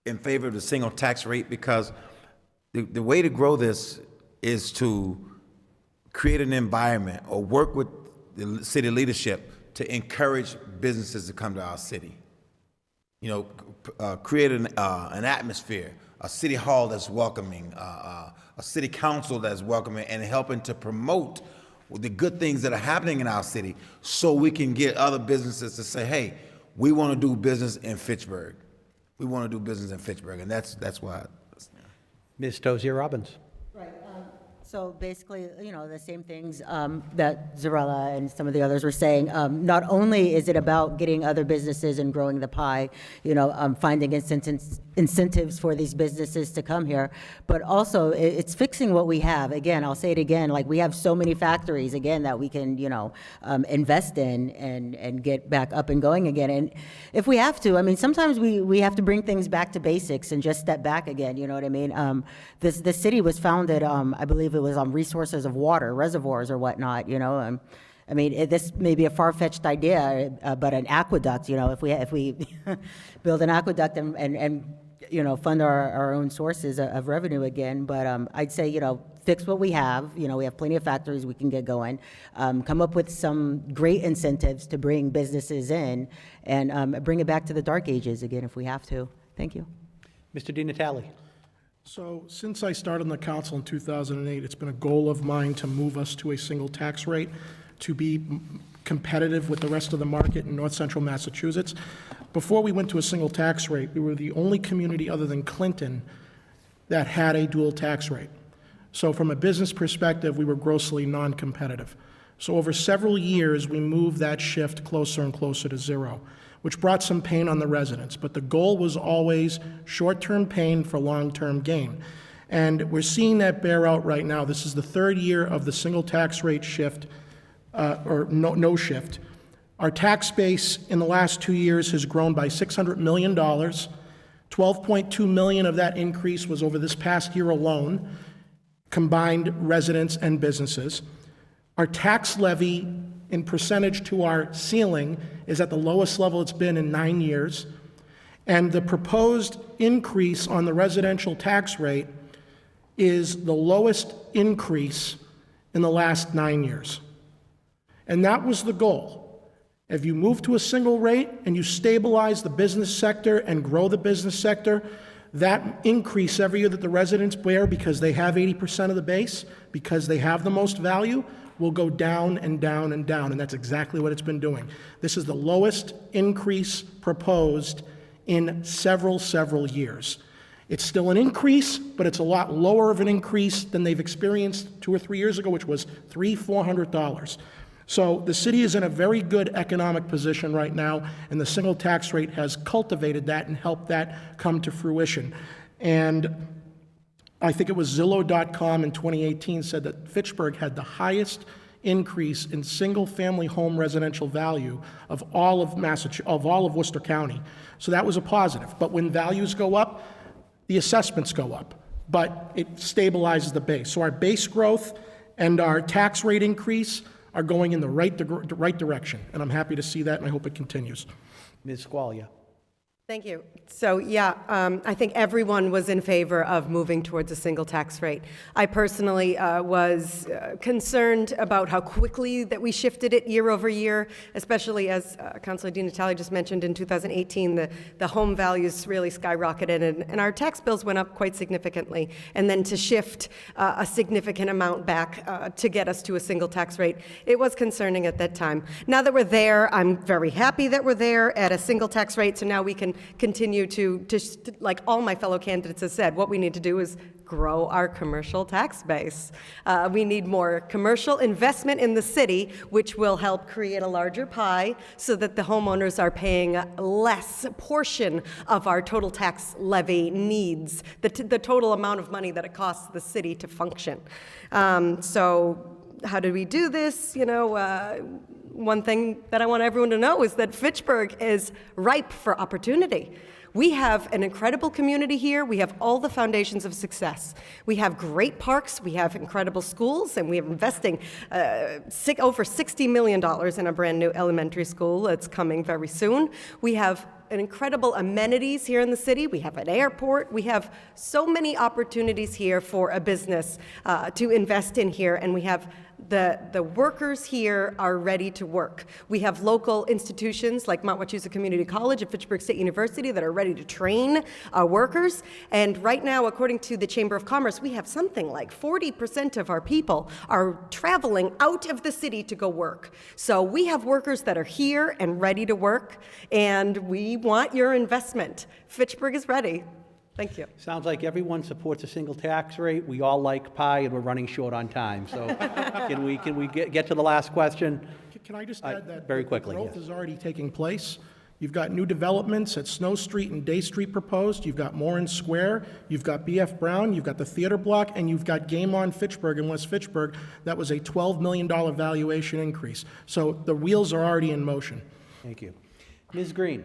in favor of the single tax rate because the way to grow this is to create an environment or work with the city leadership to encourage businesses to come to our city. Create an atmosphere, a city hall that's welcoming, a city council that's welcoming, and helping to promote the good things that are happening in our city so we can get other businesses to say, hey, we want to do business in Fitchburg. We want to do business in Fitchburg, and that's why. Ms. Tozier-Robbins. Right. So basically, the same things that Zarrella and some of the others were saying. Not only is it about getting other businesses and growing the pie, finding incentives for these businesses to come here, but also it's fixing what we have. Again, I'll say it again, like we have so many factories, again, that we can, invest in and get back up and going again. And if we have to, sometimes we have to bring things back to basics and just step back again, you know what I mean? This city was founded, I believe it was on resources of water, reservoirs or whatnot, this may be a far-fetched idea, but an aqueduct, if we build an aqueduct and fund our own sources of revenue again. But I'd say, fix what we have. We have plenty of factories we can get going. Come up with some great incentives to bring businesses in and bring it back to the dark ages again if we have to. Thank you. Mr. DiNatale. So since I started on the council in 2008, it's been a goal of mine to move us to a single tax rate, to be competitive with the rest of the market in north central Massachusetts. Before we went to a single tax rate, we were the only community other than Clinton that had a dual tax rate. So from a business perspective, we were grossly non-competitive. So over several years, we moved that shift closer and closer to zero, which brought some pain on the residents. But the goal was always short-term pain for long-term gain. And we're seeing that bear out right now. This is the third year of the single tax rate shift, or no shift. Our tax base in the last 2 years has grown by $600 million. 12.2 million of that increase was over this past year alone, combined residents and businesses. Our tax levy in percentage to our ceiling is at the lowest level it's been in 9 years. And the proposed increase on the residential tax rate is the lowest increase in the last 9 years. And that was the goal. If you move to a single rate and you stabilize the business sector and grow the business sector, that increase every year that the residents bear because they have 80% of the base, because they have the most value, will go down and down and down, and that's exactly what it's been doing. This is the lowest increase proposed in several years. It's still an increase, but it's a lot lower of an increase than they've experienced 2 or 3 years ago, which was $300-400. So the city is in a very good economic position right now, and the single tax rate has cultivated that and helped that come to fruition. And I think it was Zillow.com in 2018 said that Fitchburg had the highest increase in single-family home residential value of all of Worcester County. So that was a positive. But when values go up, the assessments go up, but it stabilizes the base. So our base growth and our tax rate increase are going in the right direction, and I'm happy to see that, and I hope it continues. Ms. Squailia. Thank you. So, yeah, I think everyone was in favor of moving towards a single tax rate. I personally was concerned about how quickly that we shifted it year over year, especially as Councilor DiNatale just mentioned in 2018, the home values really skyrocketed and our tax bills went up quite significantly. And then to shift a significant amount back to get us to a single tax rate, it was concerning at that time. Now that we're there, I'm very happy that we're there at a single tax rate, so now we can continue to, like all my fellow candidates have said, what we need to do is grow our commercial tax base. We need more commercial investment in the city, which will help create a larger pie so that the homeowners are paying less portion of our total tax levy needs, the total amount of money that it costs the city to function. So how do we do this? You know, one thing that I want everyone to know is that Fitchburg is ripe for opportunity. We have an incredible community here. We have all the foundations of success. We have great parks, we have incredible schools, and we are investing over $60 million in a brand new elementary school that's coming very soon. We have an incredible amenities here in the city. We have an airport. We have so many opportunities here for a business to invest in here, and we have the workers here are ready to work. We have local institutions like Mount Wachusett Community College and Fitchburg State University that are ready to train our workers. And right now, according to the Chamber of Commerce, we have something like 40% of our people are traveling out of the city to go work. So we have workers that are here and ready to work, and we want your investment. Fitchburg is ready. Thank you. Sounds like everyone supports a single tax rate. We all like pie, and we're running short on time. So can we get to the last question? Can I just add that very quickly, growth yes. is already taking place? You've got new developments at Snow Street and Day Street proposed. You've got Morin Square. You've got B.F. Brown. You've got the Theater Block. And you've got Game On Fitchburg in West Fitchburg. That was a $12 million valuation increase. So the wheels are already in motion. Thank you. Ms. Green,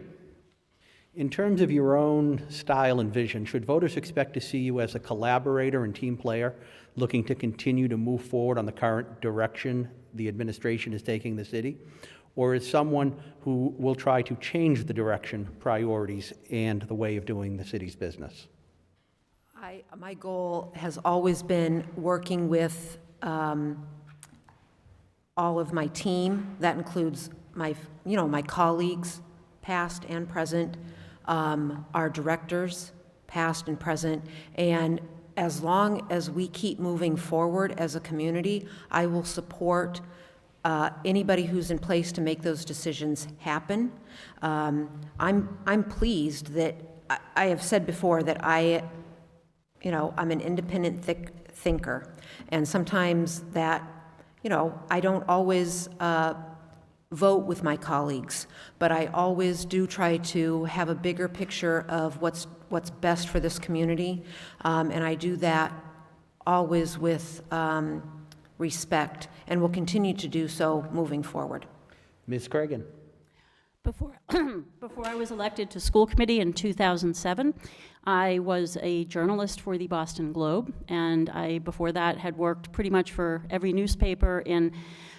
in terms of your own style and vision, should voters expect to see you as a collaborator and team player looking to continue to move forward on the current direction the administration is taking the city? Or as someone who will try to change the direction, priorities, and the way of doing the city's business? My goal has always been working with all of my team. That includes my colleagues, past and present, our directors, past and present, and as long as we keep moving forward as a community, I will support anybody who's in place to make those decisions happen. I'm pleased that I have said before that I'm an independent thinker, and sometimes that, I don't always vote with my colleagues, but I always do try to have a bigger picture of what's best for this community, and I do that always with respect, and will continue to do so moving forward. Ms. Cragin. Before I was elected to school committee in 2007, I was a journalist for the Boston Globe, and before that had worked pretty much for every newspaper in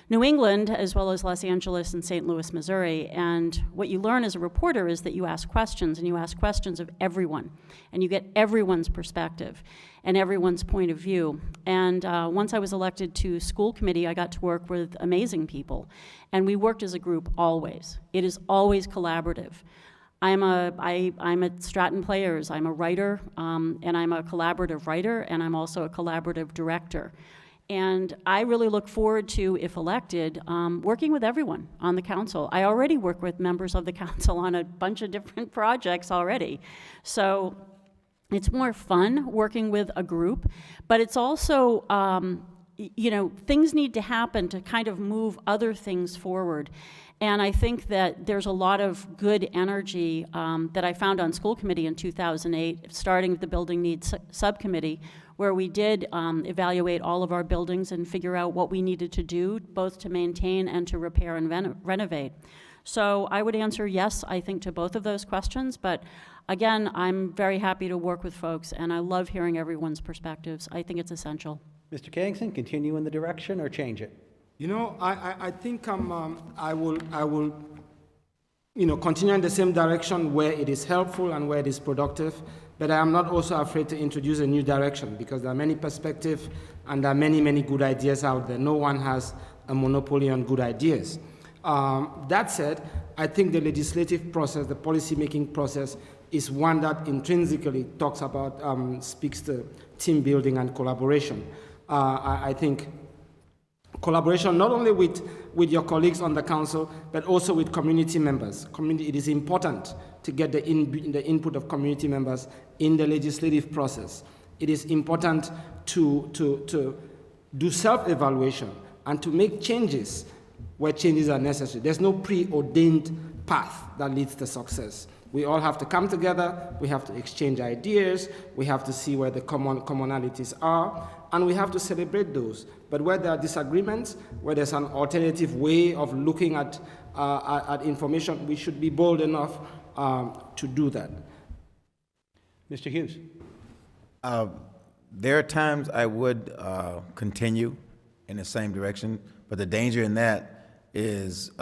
New England, as well as Los Angeles and St. Louis, Missouri. And what you learn as a reporter is that you ask questions, and you ask questions of everyone, and you get everyone's perspective and everyone's point of view. And once I was elected to school committee, I got to work with amazing people, and we worked as a group always. It is always collaborative. I'm at Stratton Players. I'm a writer, and I'm a collaborative writer, and I'm also a collaborative director. And I really look forward to, if elected, working with everyone on the council. I already work with members of the council on a bunch of different projects already. So it's more fun working with a group, but it's also, things need to happen to kind of move other things forward. And I think that there's a lot of good energy that I found on school committee in 2008, starting with the building needs subcommittee, where we did evaluate all of our buildings and figure out what we needed to do, both to maintain and to repair and renovate. So I would answer yes, I think, to both of those questions. But again, I'm very happy to work with folks, and I love hearing everyone's perspectives. I think it's essential. Mr. Kangsen, continue in the direction or change it? I think I will continue in the same direction where it is helpful and where it is productive, but I am not also afraid to introduce a new direction because there are many perspectives and there are many, many good ideas out there. No one has a monopoly on good ideas. That said, I think the legislative process, the policy-making process, is one that intrinsically talks about, speaks to team building and collaboration. I think collaboration not only with your colleagues on the council, but also with community members. It is important to get the input of community members in the legislative process. It is important to do self-evaluation and to make changes where changes are necessary. There's no preordained path that leads to success. We all have to come together, we have to exchange ideas, we have to see where the commonalities are, and we have to celebrate those. But where there are disagreements, where there's an alternative way of looking at information, we should be bold enough to do that. Mr. Hughes. There are times I would continue in the same direction, but the danger in that is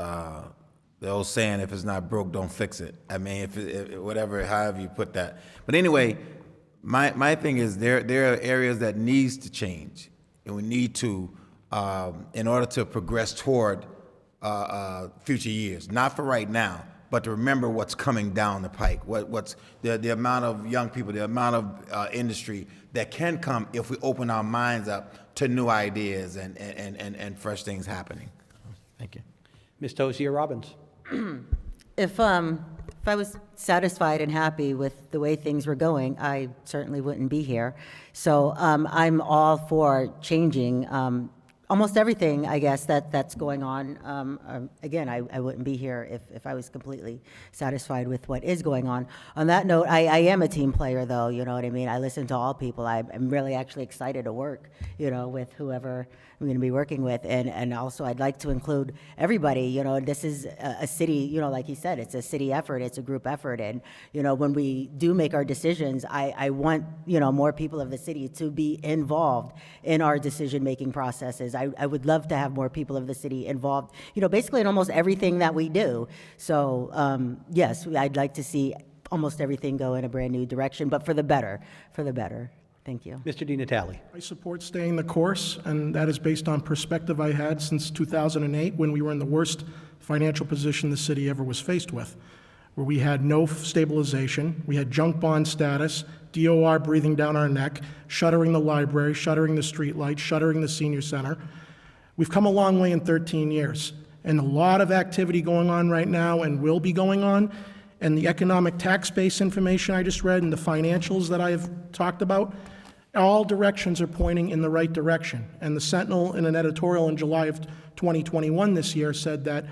the old saying, if it's not broke, don't fix it. I mean, however you put that. But anyway, my thing is there are areas that needs to change, and we need to, in order to progress toward future years, not for right now, but to remember what's coming down the pike, what's the amount of young people, the amount of industry that can come if we open our minds up to new ideas and fresh things happening. Thank you. Ms. Tozier-Robbins. If I was satisfied and happy with the way things were going, I certainly wouldn't be here. So I'm all for changing almost everything, I guess, that's going on. Again, I wouldn't be here if I was completely satisfied with what is going on. On that note, I am a team player, though, you know what I mean? I listen to all people. I'm really actually excited to work, with whoever I'm going to be working with. And also, I'd like to include everybody. This is a city, like he said, it's a city effort, it's a group effort. And, when we do make our decisions, I want, more people of the city to be involved in our decision-making processes. I would love to have more people of the city involved, basically in almost everything that we do. So, yes, I'd like to see almost everything go in a brand new direction, but for the better. Thank you. Mr. DiNatale. I support staying the course, and that is based on perspective I had since 2008 when we were in the worst financial position the city ever was faced with, where we had no stabilization, we had junk bond status, DOR breathing down our neck, shuttering the library, shuttering the streetlights, shuttering the senior center. We've come a long way in 13 years, and a lot of activity going on right now and will be going on, and the economic tax base information I just read and the financials that I have talked about, all directions are pointing in the right direction. And the Sentinel, in an editorial in July of 2021 this year, said that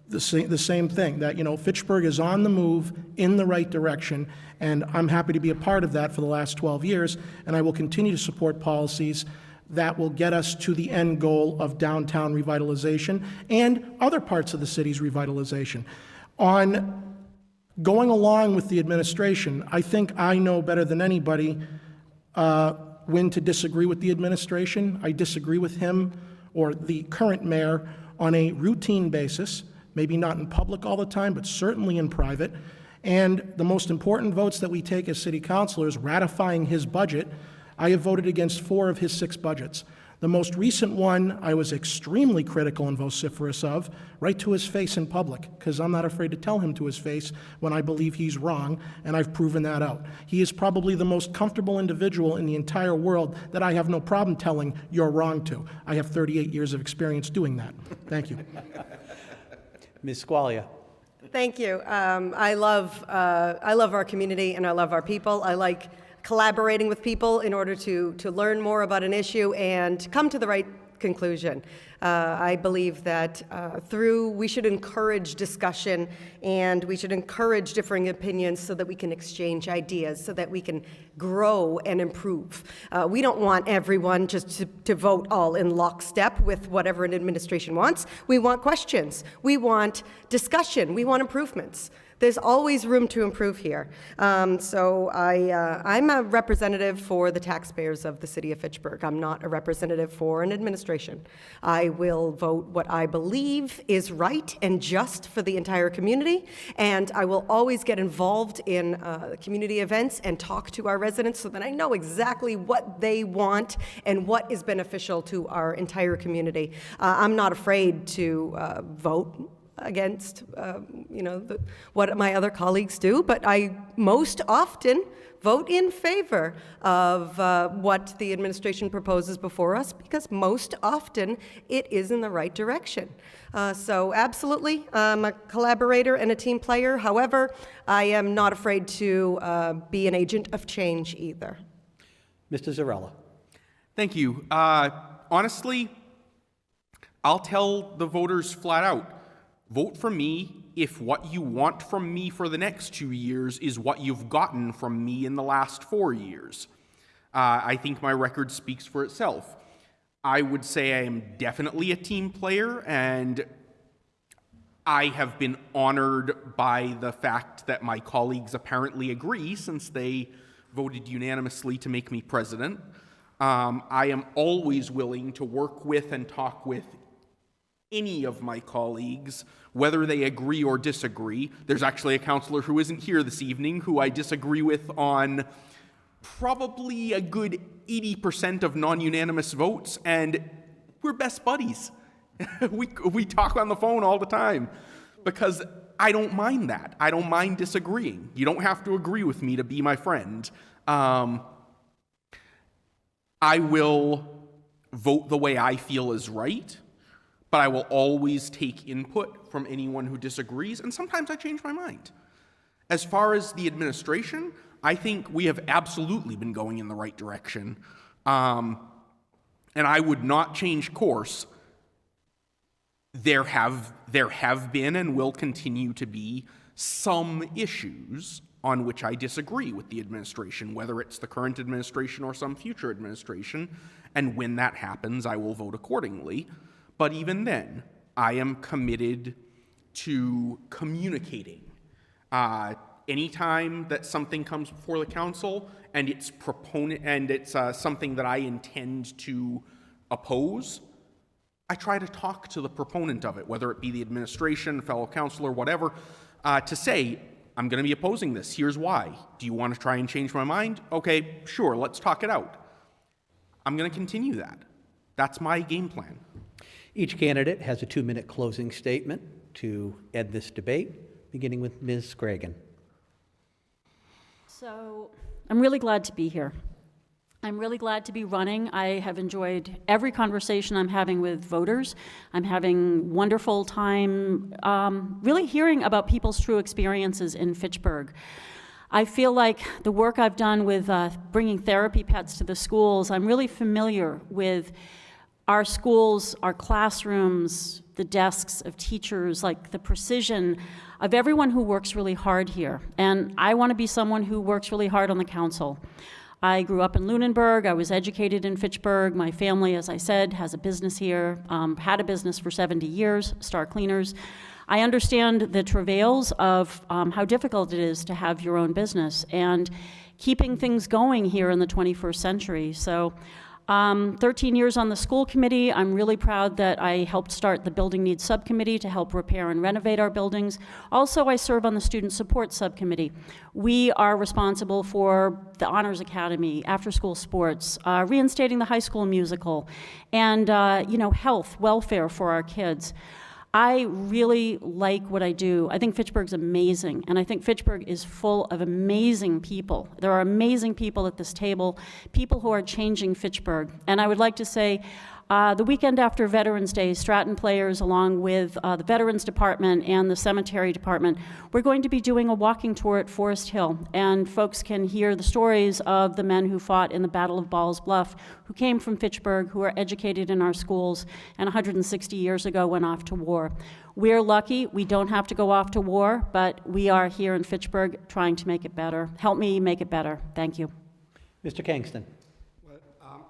the same thing, that, Fitchburg is on the move in the right direction, and I'm happy to be a part of that for the last 12 years, and I will continue to support policies that will get us to the end goal of downtown revitalization and other parts of the city's revitalization. On going along with the administration, I think I know better than anybody when to disagree with the administration. I disagree with him or the current mayor on a routine basis, maybe not in public all the time, but certainly in private. And the most important votes that we take as city councilors, ratifying his budget, I have voted against 4 of his 6 budgets. The most recent one I was extremely critical and vociferous of, right to his face in public, because I'm not afraid to tell him to his face when I believe he's wrong, and I've proven that out. He is probably the most comfortable individual in the entire world that I have no problem telling you're wrong to. I have 38 years of experience doing that. Thank you. Ms. Squailia. Thank you. I love our community and I love our people. I like collaborating with people in order to learn more about an issue and come to the right conclusion. I believe that we should encourage discussion and we should encourage differing opinions so that we can exchange ideas, so that we can grow and improve. We don't want everyone just to vote all in lockstep with whatever an administration wants. We want questions. We want discussion. We want improvements. There's always room to improve here. So I'm a representative for the taxpayers of the city of Fitchburg. I'm not a representative for an administration. I will vote what I believe is right and just for the entire community, and I will always get involved in community events and talk to our residents so that I know exactly what they want and what is beneficial to our entire community. I'm not afraid to vote against, what my other colleagues do, but I most often vote in favor of what the administration proposes before us, because most often it is in the right direction. So absolutely, I'm a collaborator and a team player. However, I am not afraid to be an agent of change either. Mr. Zarrella. Thank you. Honestly, I'll tell the voters flat out, vote for me if what you want from me for the next 2 years is what you've gotten from me in the last 4 years. I think my record speaks for itself. I would say I am definitely a team player, and I have been honored by the fact that my colleagues apparently agree, since they voted unanimously to make me president. I am always willing to work with and talk with any of my colleagues, whether they agree or disagree. There's actually a councilor who isn't here this evening who I disagree with on probably a good 80% of non-unanimous votes, and we're best buddies. we talk on the phone all the time because I don't mind that. I don't mind disagreeing. You don't have to agree with me to be my friend. I will vote the way I feel is right, but I will always take input from anyone who disagrees, and sometimes I change my mind. As far as the administration, I think we have absolutely been going in the right direction, and I would not change course. There have been and will continue to be some issues on which I disagree with the administration, whether it's the current administration or some future administration, and when that happens, I will vote accordingly. But even then, I am committed to communicating. Anytime that something comes before the council and it's something that I intend to oppose, I try to talk to the proponent of it, whether it be the administration, fellow councilor, whatever, to say, I'm going to be opposing this. Here's why. Do you want to try and change my mind? Okay, sure, let's talk it out. I'm going to continue that. That's my game plan. Each candidate has a 2-minute closing statement to end this debate, beginning with Ms. Cragin. So I'm really glad to be here. I'm really glad to be running. I have enjoyed every conversation I'm having with voters. I'm having wonderful time really hearing about people's true experiences in Fitchburg. I feel like the work I've done with bringing therapy pets to the schools, I'm really familiar with our schools, our classrooms, the desks of teachers, like the precision of everyone who works really hard here. And I want to be someone who works really hard on the council. I grew up in Lunenburg. I was educated in Fitchburg. My family, as I said, has a business here, had a business for 70 years, Star Cleaners. I understand the travails of how difficult it is to have your own business and keeping things going here in the 21st century. So 13 years on the school committee. I'm really proud that I helped start the Building Needs Subcommittee to help repair and renovate our buildings. Also, I serve on the Student Support Subcommittee. We are responsible for the Honors Academy, after-school sports, reinstating the high school musical, and health, welfare for our kids. I really like what I do. I think Fitchburg's amazing, and I think Fitchburg is full of amazing people. There are amazing people at this table, people who are changing Fitchburg. And I would like to say, The weekend after Veterans Day, Stratton Players, along with the Veterans Department and the Cemetery Department, we're going to be doing a walking tour at Forest Hill, and folks can hear the stories of the men who fought in the Battle of Ball's Bluff, who came from Fitchburg, who are educated in our schools, and 160 years ago went off to war. We're lucky we don't have to go off to war, but we are here in Fitchburg trying to make it better. Help me make it better. Thank you. Mr. Kangsen.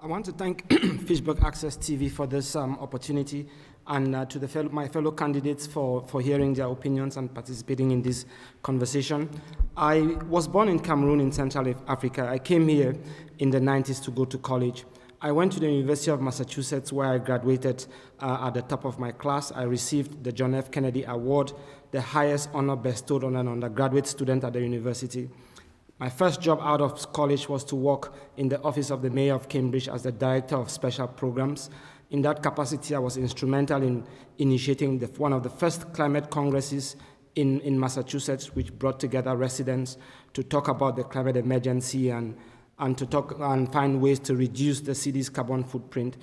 I want to thank Fitchburg Access TV for this opportunity, and to my fellow candidates for hearing their opinions and participating in this conversation. I was born in Cameroon in Central Africa. I came here in the 90s to go to college. I went to the University of Massachusetts, where I graduated at the top of my class. I received the John F. Kennedy Award, the highest honor bestowed on an undergraduate student at the university. My first job out of college was to work in the office of the Mayor of Cambridge as the Director of Special Programs. In that capacity, I was instrumental in initiating one of the first climate congresses in Massachusetts, which brought together residents to talk about the climate emergency and to talk and find ways to reduce the city's carbon footprint.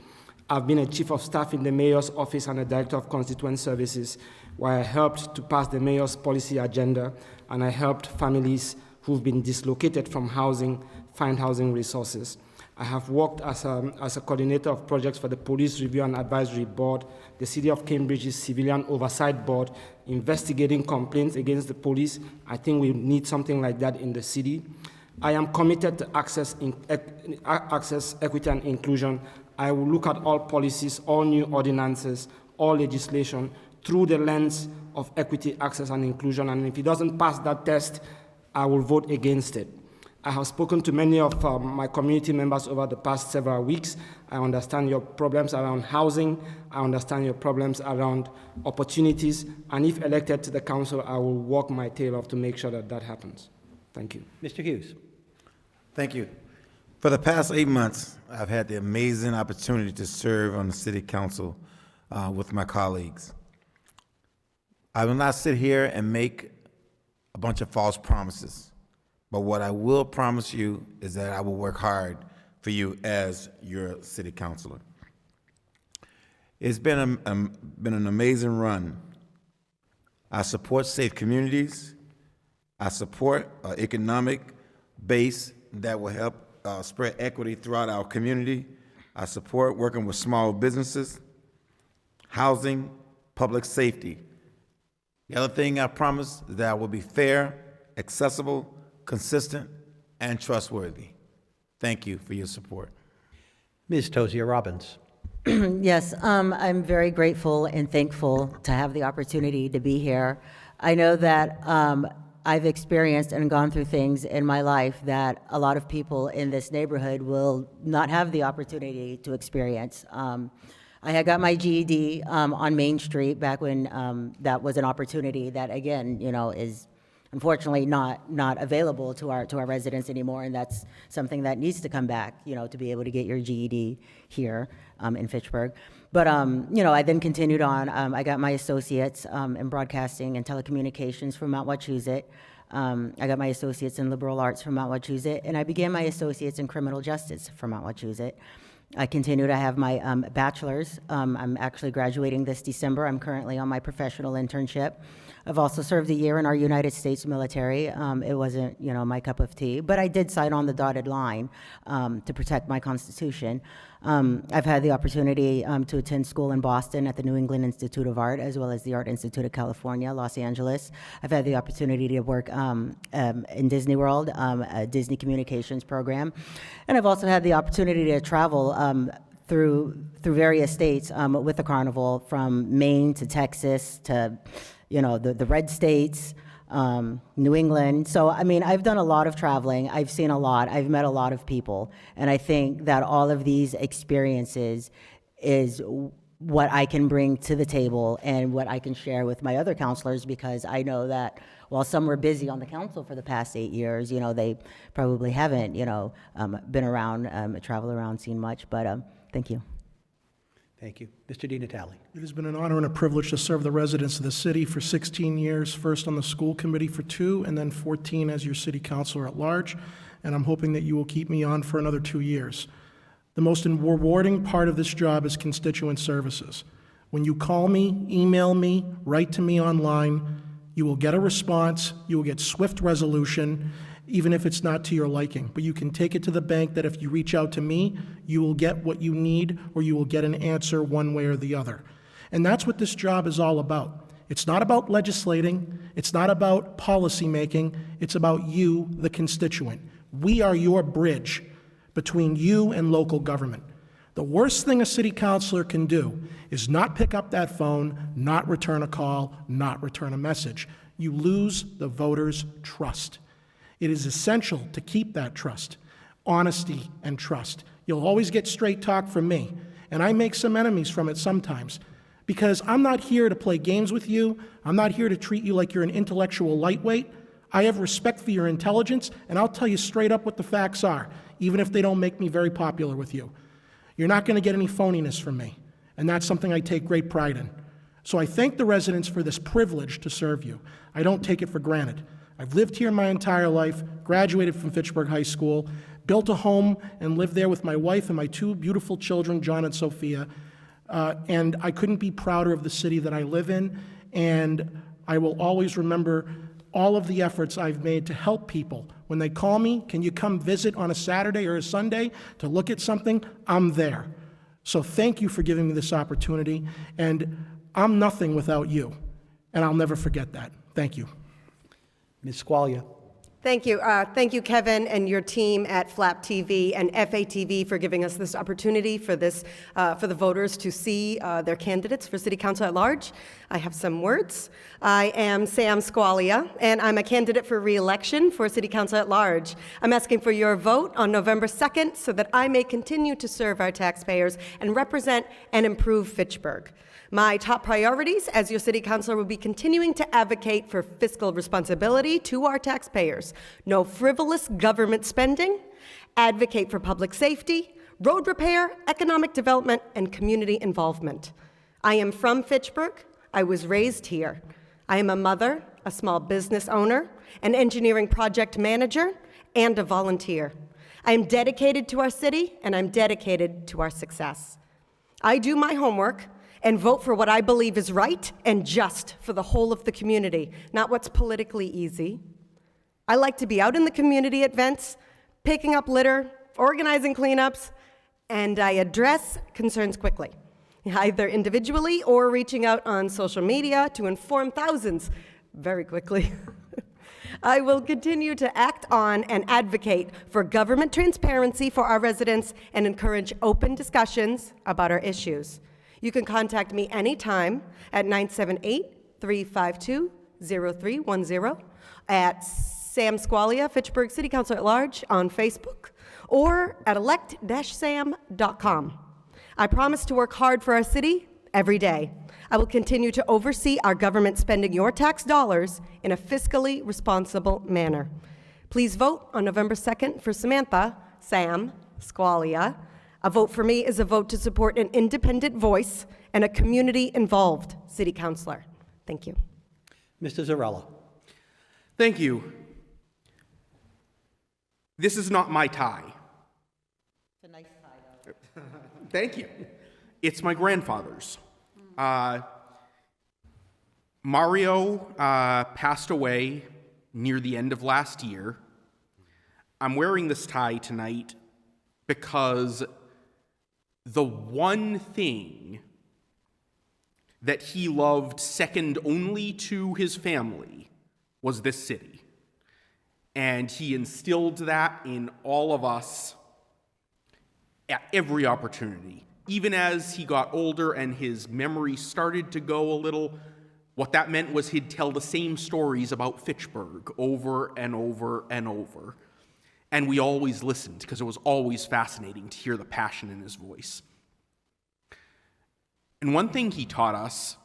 I've been a chief of staff in the mayor's office and a director of constituent services, where I helped to pass the mayor's policy agenda, and I helped families who've been dislocated from housing find housing resources. I have worked as a coordinator of projects for the Police Review and Advisory Board, the City of Cambridge's Civilian Oversight Board, investigating complaints against the police. I think we need something like that in the city. I am committed to access, equity, and inclusion. I will look at all policies, all new ordinances, all legislation through the lens of equity, access, and inclusion. And if it doesn't pass that test, I will vote against it. I have spoken to many of my community members over the past several weeks. I understand your problems around housing. I understand your problems around opportunities. And if elected to the council, I will walk my tail off to make sure that that happens. Thank you. Mr. Hughes. Thank you. For the past 8 months, I've had the amazing opportunity to serve on the city council with my colleagues. I will not sit here and make a bunch of false promises, but what I will promise you is that I will work hard for you as your city councilor. It's been an amazing run. I support safe communities. I support an economic base that will help spread equity throughout our community. I support working with small businesses, housing, public safety. The other thing I promise is that I will be fair, accessible, consistent, and trustworthy. Thank you for your support. Ms. Tozier-Robbins. Yes, I'm very grateful and thankful to have the opportunity to be here. I know that I've experienced and gone through things in my life that a lot of people in this neighborhood will not have the opportunity to experience. I had got my GED on Main Street back when that was an opportunity that, again, is unfortunately not available to our residents anymore, and that's something that needs to come back, to be able to get your GED here in Fitchburg. But, I then continued on. I got my associates in broadcasting and telecommunications from Mount Wachusett. I got my associates in liberal arts from Mount Wachusett, and I began my associates in criminal justice from Mount Wachusett. I continue to have my bachelor's. I'm actually graduating this December. I'm currently on my professional internship. I've also served a year in our United States military. It wasn't, my cup of tea, but I did sign on the dotted line to protect my Constitution. I've had the opportunity to attend school in Boston at the New England Institute of Art, as well as the Art Institute of California, Los Angeles. I've had the opportunity to work in Disney World, a Disney communications program. And I've also had the opportunity to travel through various states with the carnival, from Maine to Texas to, the red states, New England. So, I've done a lot of traveling. I've seen a lot. I've met a lot of people. And I think that all of these experiences is what I can bring to the table and what I can share with my other counselors, because I know that while some were busy on the council for the past 8 years, they probably haven't, been around, traveled around, seen much. But thank you. Thank you. Mr. DiNatale. It has been an honor and a privilege to serve the residents of the city for 16 years, first on the school committee for 2, and then 14 as your city councilor at large, and I'm hoping that you will keep me on for another 2 years. The most rewarding part of this job is constituent services. When you call me, email me, write to me online, you will get a response, you will get swift resolution, even if it's not to your liking. But you can take it to the bank that if you reach out to me, you will get what you need, or you will get an answer one way or the other. And that's what this job is all about. It's not about legislating, it's not about policy making, it's about you, the constituent. We are your bridge between you and local government. The worst thing a city councilor can do is not pick up that phone, not return a call, not return a message. You lose the voters' trust. It is essential to keep that trust, honesty and trust. You'll always get straight talk from me, and I make some enemies from it sometimes, because I'm not here to play games with you. I'm not here to treat you like you're an intellectual lightweight. I have respect for your intelligence, and I'll tell you straight up what the facts are, even if they don't make me very popular with you. You're not going to get any phoniness from me, and that's something I take great pride in. So I thank the residents for this privilege to serve you. I don't take it for granted. I've lived here my entire life, graduated from Fitchburg High School, built a home and lived there with my wife and my two beautiful children, John and Sophia, and I couldn't be prouder of the city that I live in, and I will always remember all of the efforts I've made to help people. When they call me, can you come visit on a Saturday or a Sunday to look at something? I'm there. So thank you for giving me this opportunity, and I'm nothing without you, and I'll never forget that. Thank you. Ms. Squailia. Thank you. Thank you, Kevin, and your team at Flap TV and FATV for giving us this opportunity for this, for the voters to see their candidates for City Council at large. I have some words. I am Sam Squailia, and I'm a candidate for re-election for City Council at large. I'm asking for your vote on November 2nd so that I may continue to serve our taxpayers and represent and improve Fitchburg. My top priorities as your city councilor will be continuing to advocate for fiscal responsibility to our taxpayers, no frivolous government spending, advocate for public safety, road repair, economic development, and community involvement. I am from Fitchburg. I was raised here. I am a mother, a small business owner, an engineering project manager, and a volunteer. I am dedicated to our city, and I'm dedicated to our success. I do my homework and vote for what I believe is right and just for the whole of the community, not what's politically easy. I like to be out in the community events, picking up litter, organizing cleanups, and I address concerns quickly, either individually or reaching out on social media to inform thousands very quickly. I will continue to act on and advocate for government transparency for our residents and encourage open discussions about our issues. You can contact me anytime at 978-352-0310, at Sam Squailia, Fitchburg City Council at Large on Facebook, or at elect-sam.com. I promise to work hard for our city every day. I will continue to oversee our government spending your tax dollars in a fiscally responsible manner. Please vote on November 2nd for Samantha, Sam Squailia. A vote for me is a vote to support an independent voice and a community-involved city councilor. Thank you. Mr. Zarrella. Thank you. This is not my tie. It's a nice tie, though. Thank you. It's my grandfather's. Mario passed away near the end of last year. I'm wearing this tie tonight because the one thing that he loved second only to his family was this city. And he instilled that in all of us at every opportunity. Even as he got older and his memory started to go a little, what that meant was he'd tell the same stories about Fitchburg over and over and over. And we always listened because it was always fascinating to hear the passion in his voice. And one thing he taught us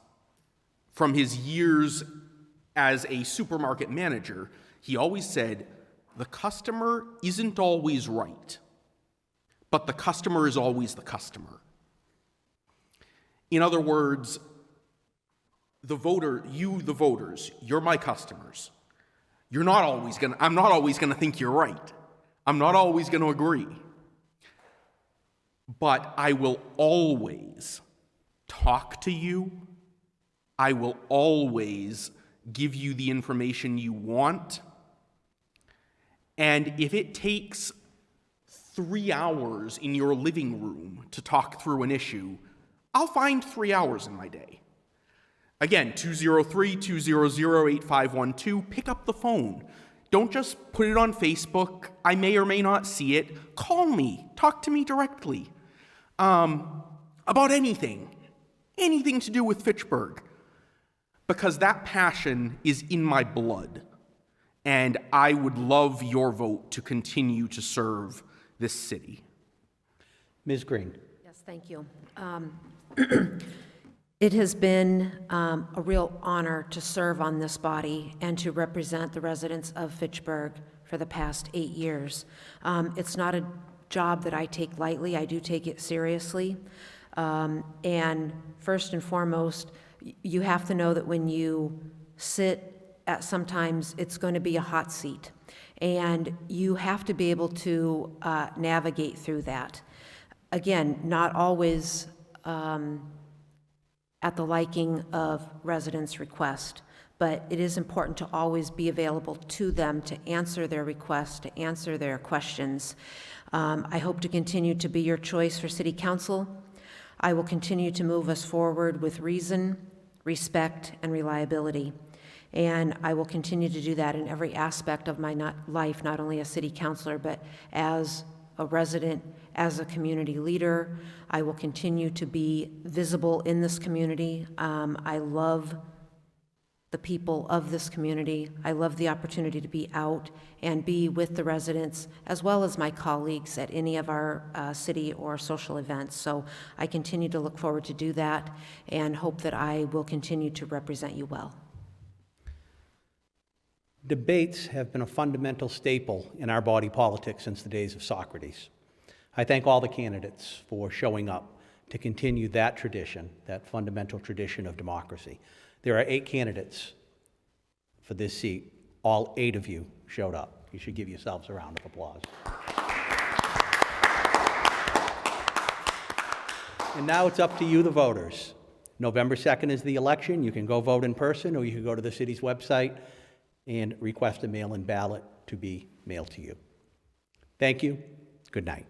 from his years as a supermarket manager, he always said, the customer isn't always right, but the customer is always the customer. In other words, the voters, you're my customers. I'm not always gonna think you're right. I'm not always gonna agree. but I will always talk to you. I will always give you the information you want. And if it takes 3 hours in your living room to talk through an issue, I'll find 3 hours in my day. Again, 203-200-8512, pick up the phone. Don't just put it on Facebook. I may or may not see it. Call me. Talk to me directly. About anything to do with Fitchburg. Because that passion is in my blood. And I would love your vote to continue to serve this city. Ms. Green. Yes, thank you. It has been a real honor to serve on this body and to represent the residents of Fitchburg for the past 8 years. It's not a job that I take lightly. I do take it seriously. And first and foremost, you have to know that when you sit at, sometimes it's going to be a hot seat, and you have to be able to navigate through that. Again, not always at the liking of residents' request, but it is important to always be available to them to answer their requests, to answer their questions. I hope to continue to be your choice for City Council. I will continue to move us forward with reason, respect, and reliability. And I will continue to do that in every aspect of my life, not only as City Councilor, but as a resident, as a community leader. I will continue to be visible in this community. I love the people of this community. I love the opportunity to be out and be with the residents, as well as my colleagues at any of our city or social events. So I continue to look forward to do that and hope that I will continue to represent you well. Debates have been a fundamental staple in our body politic since the days of Socrates. I thank all the candidates for showing up to continue that tradition, that fundamental tradition of democracy. There are 8 candidates for this seat. All 8 of you showed up. You should give yourselves a round of applause. And now it's up to you, the voters. November 2nd is the election. You can go vote in person, or you can go to the city's website and request a mail-in ballot to be mailed to you. Thank you. Good night.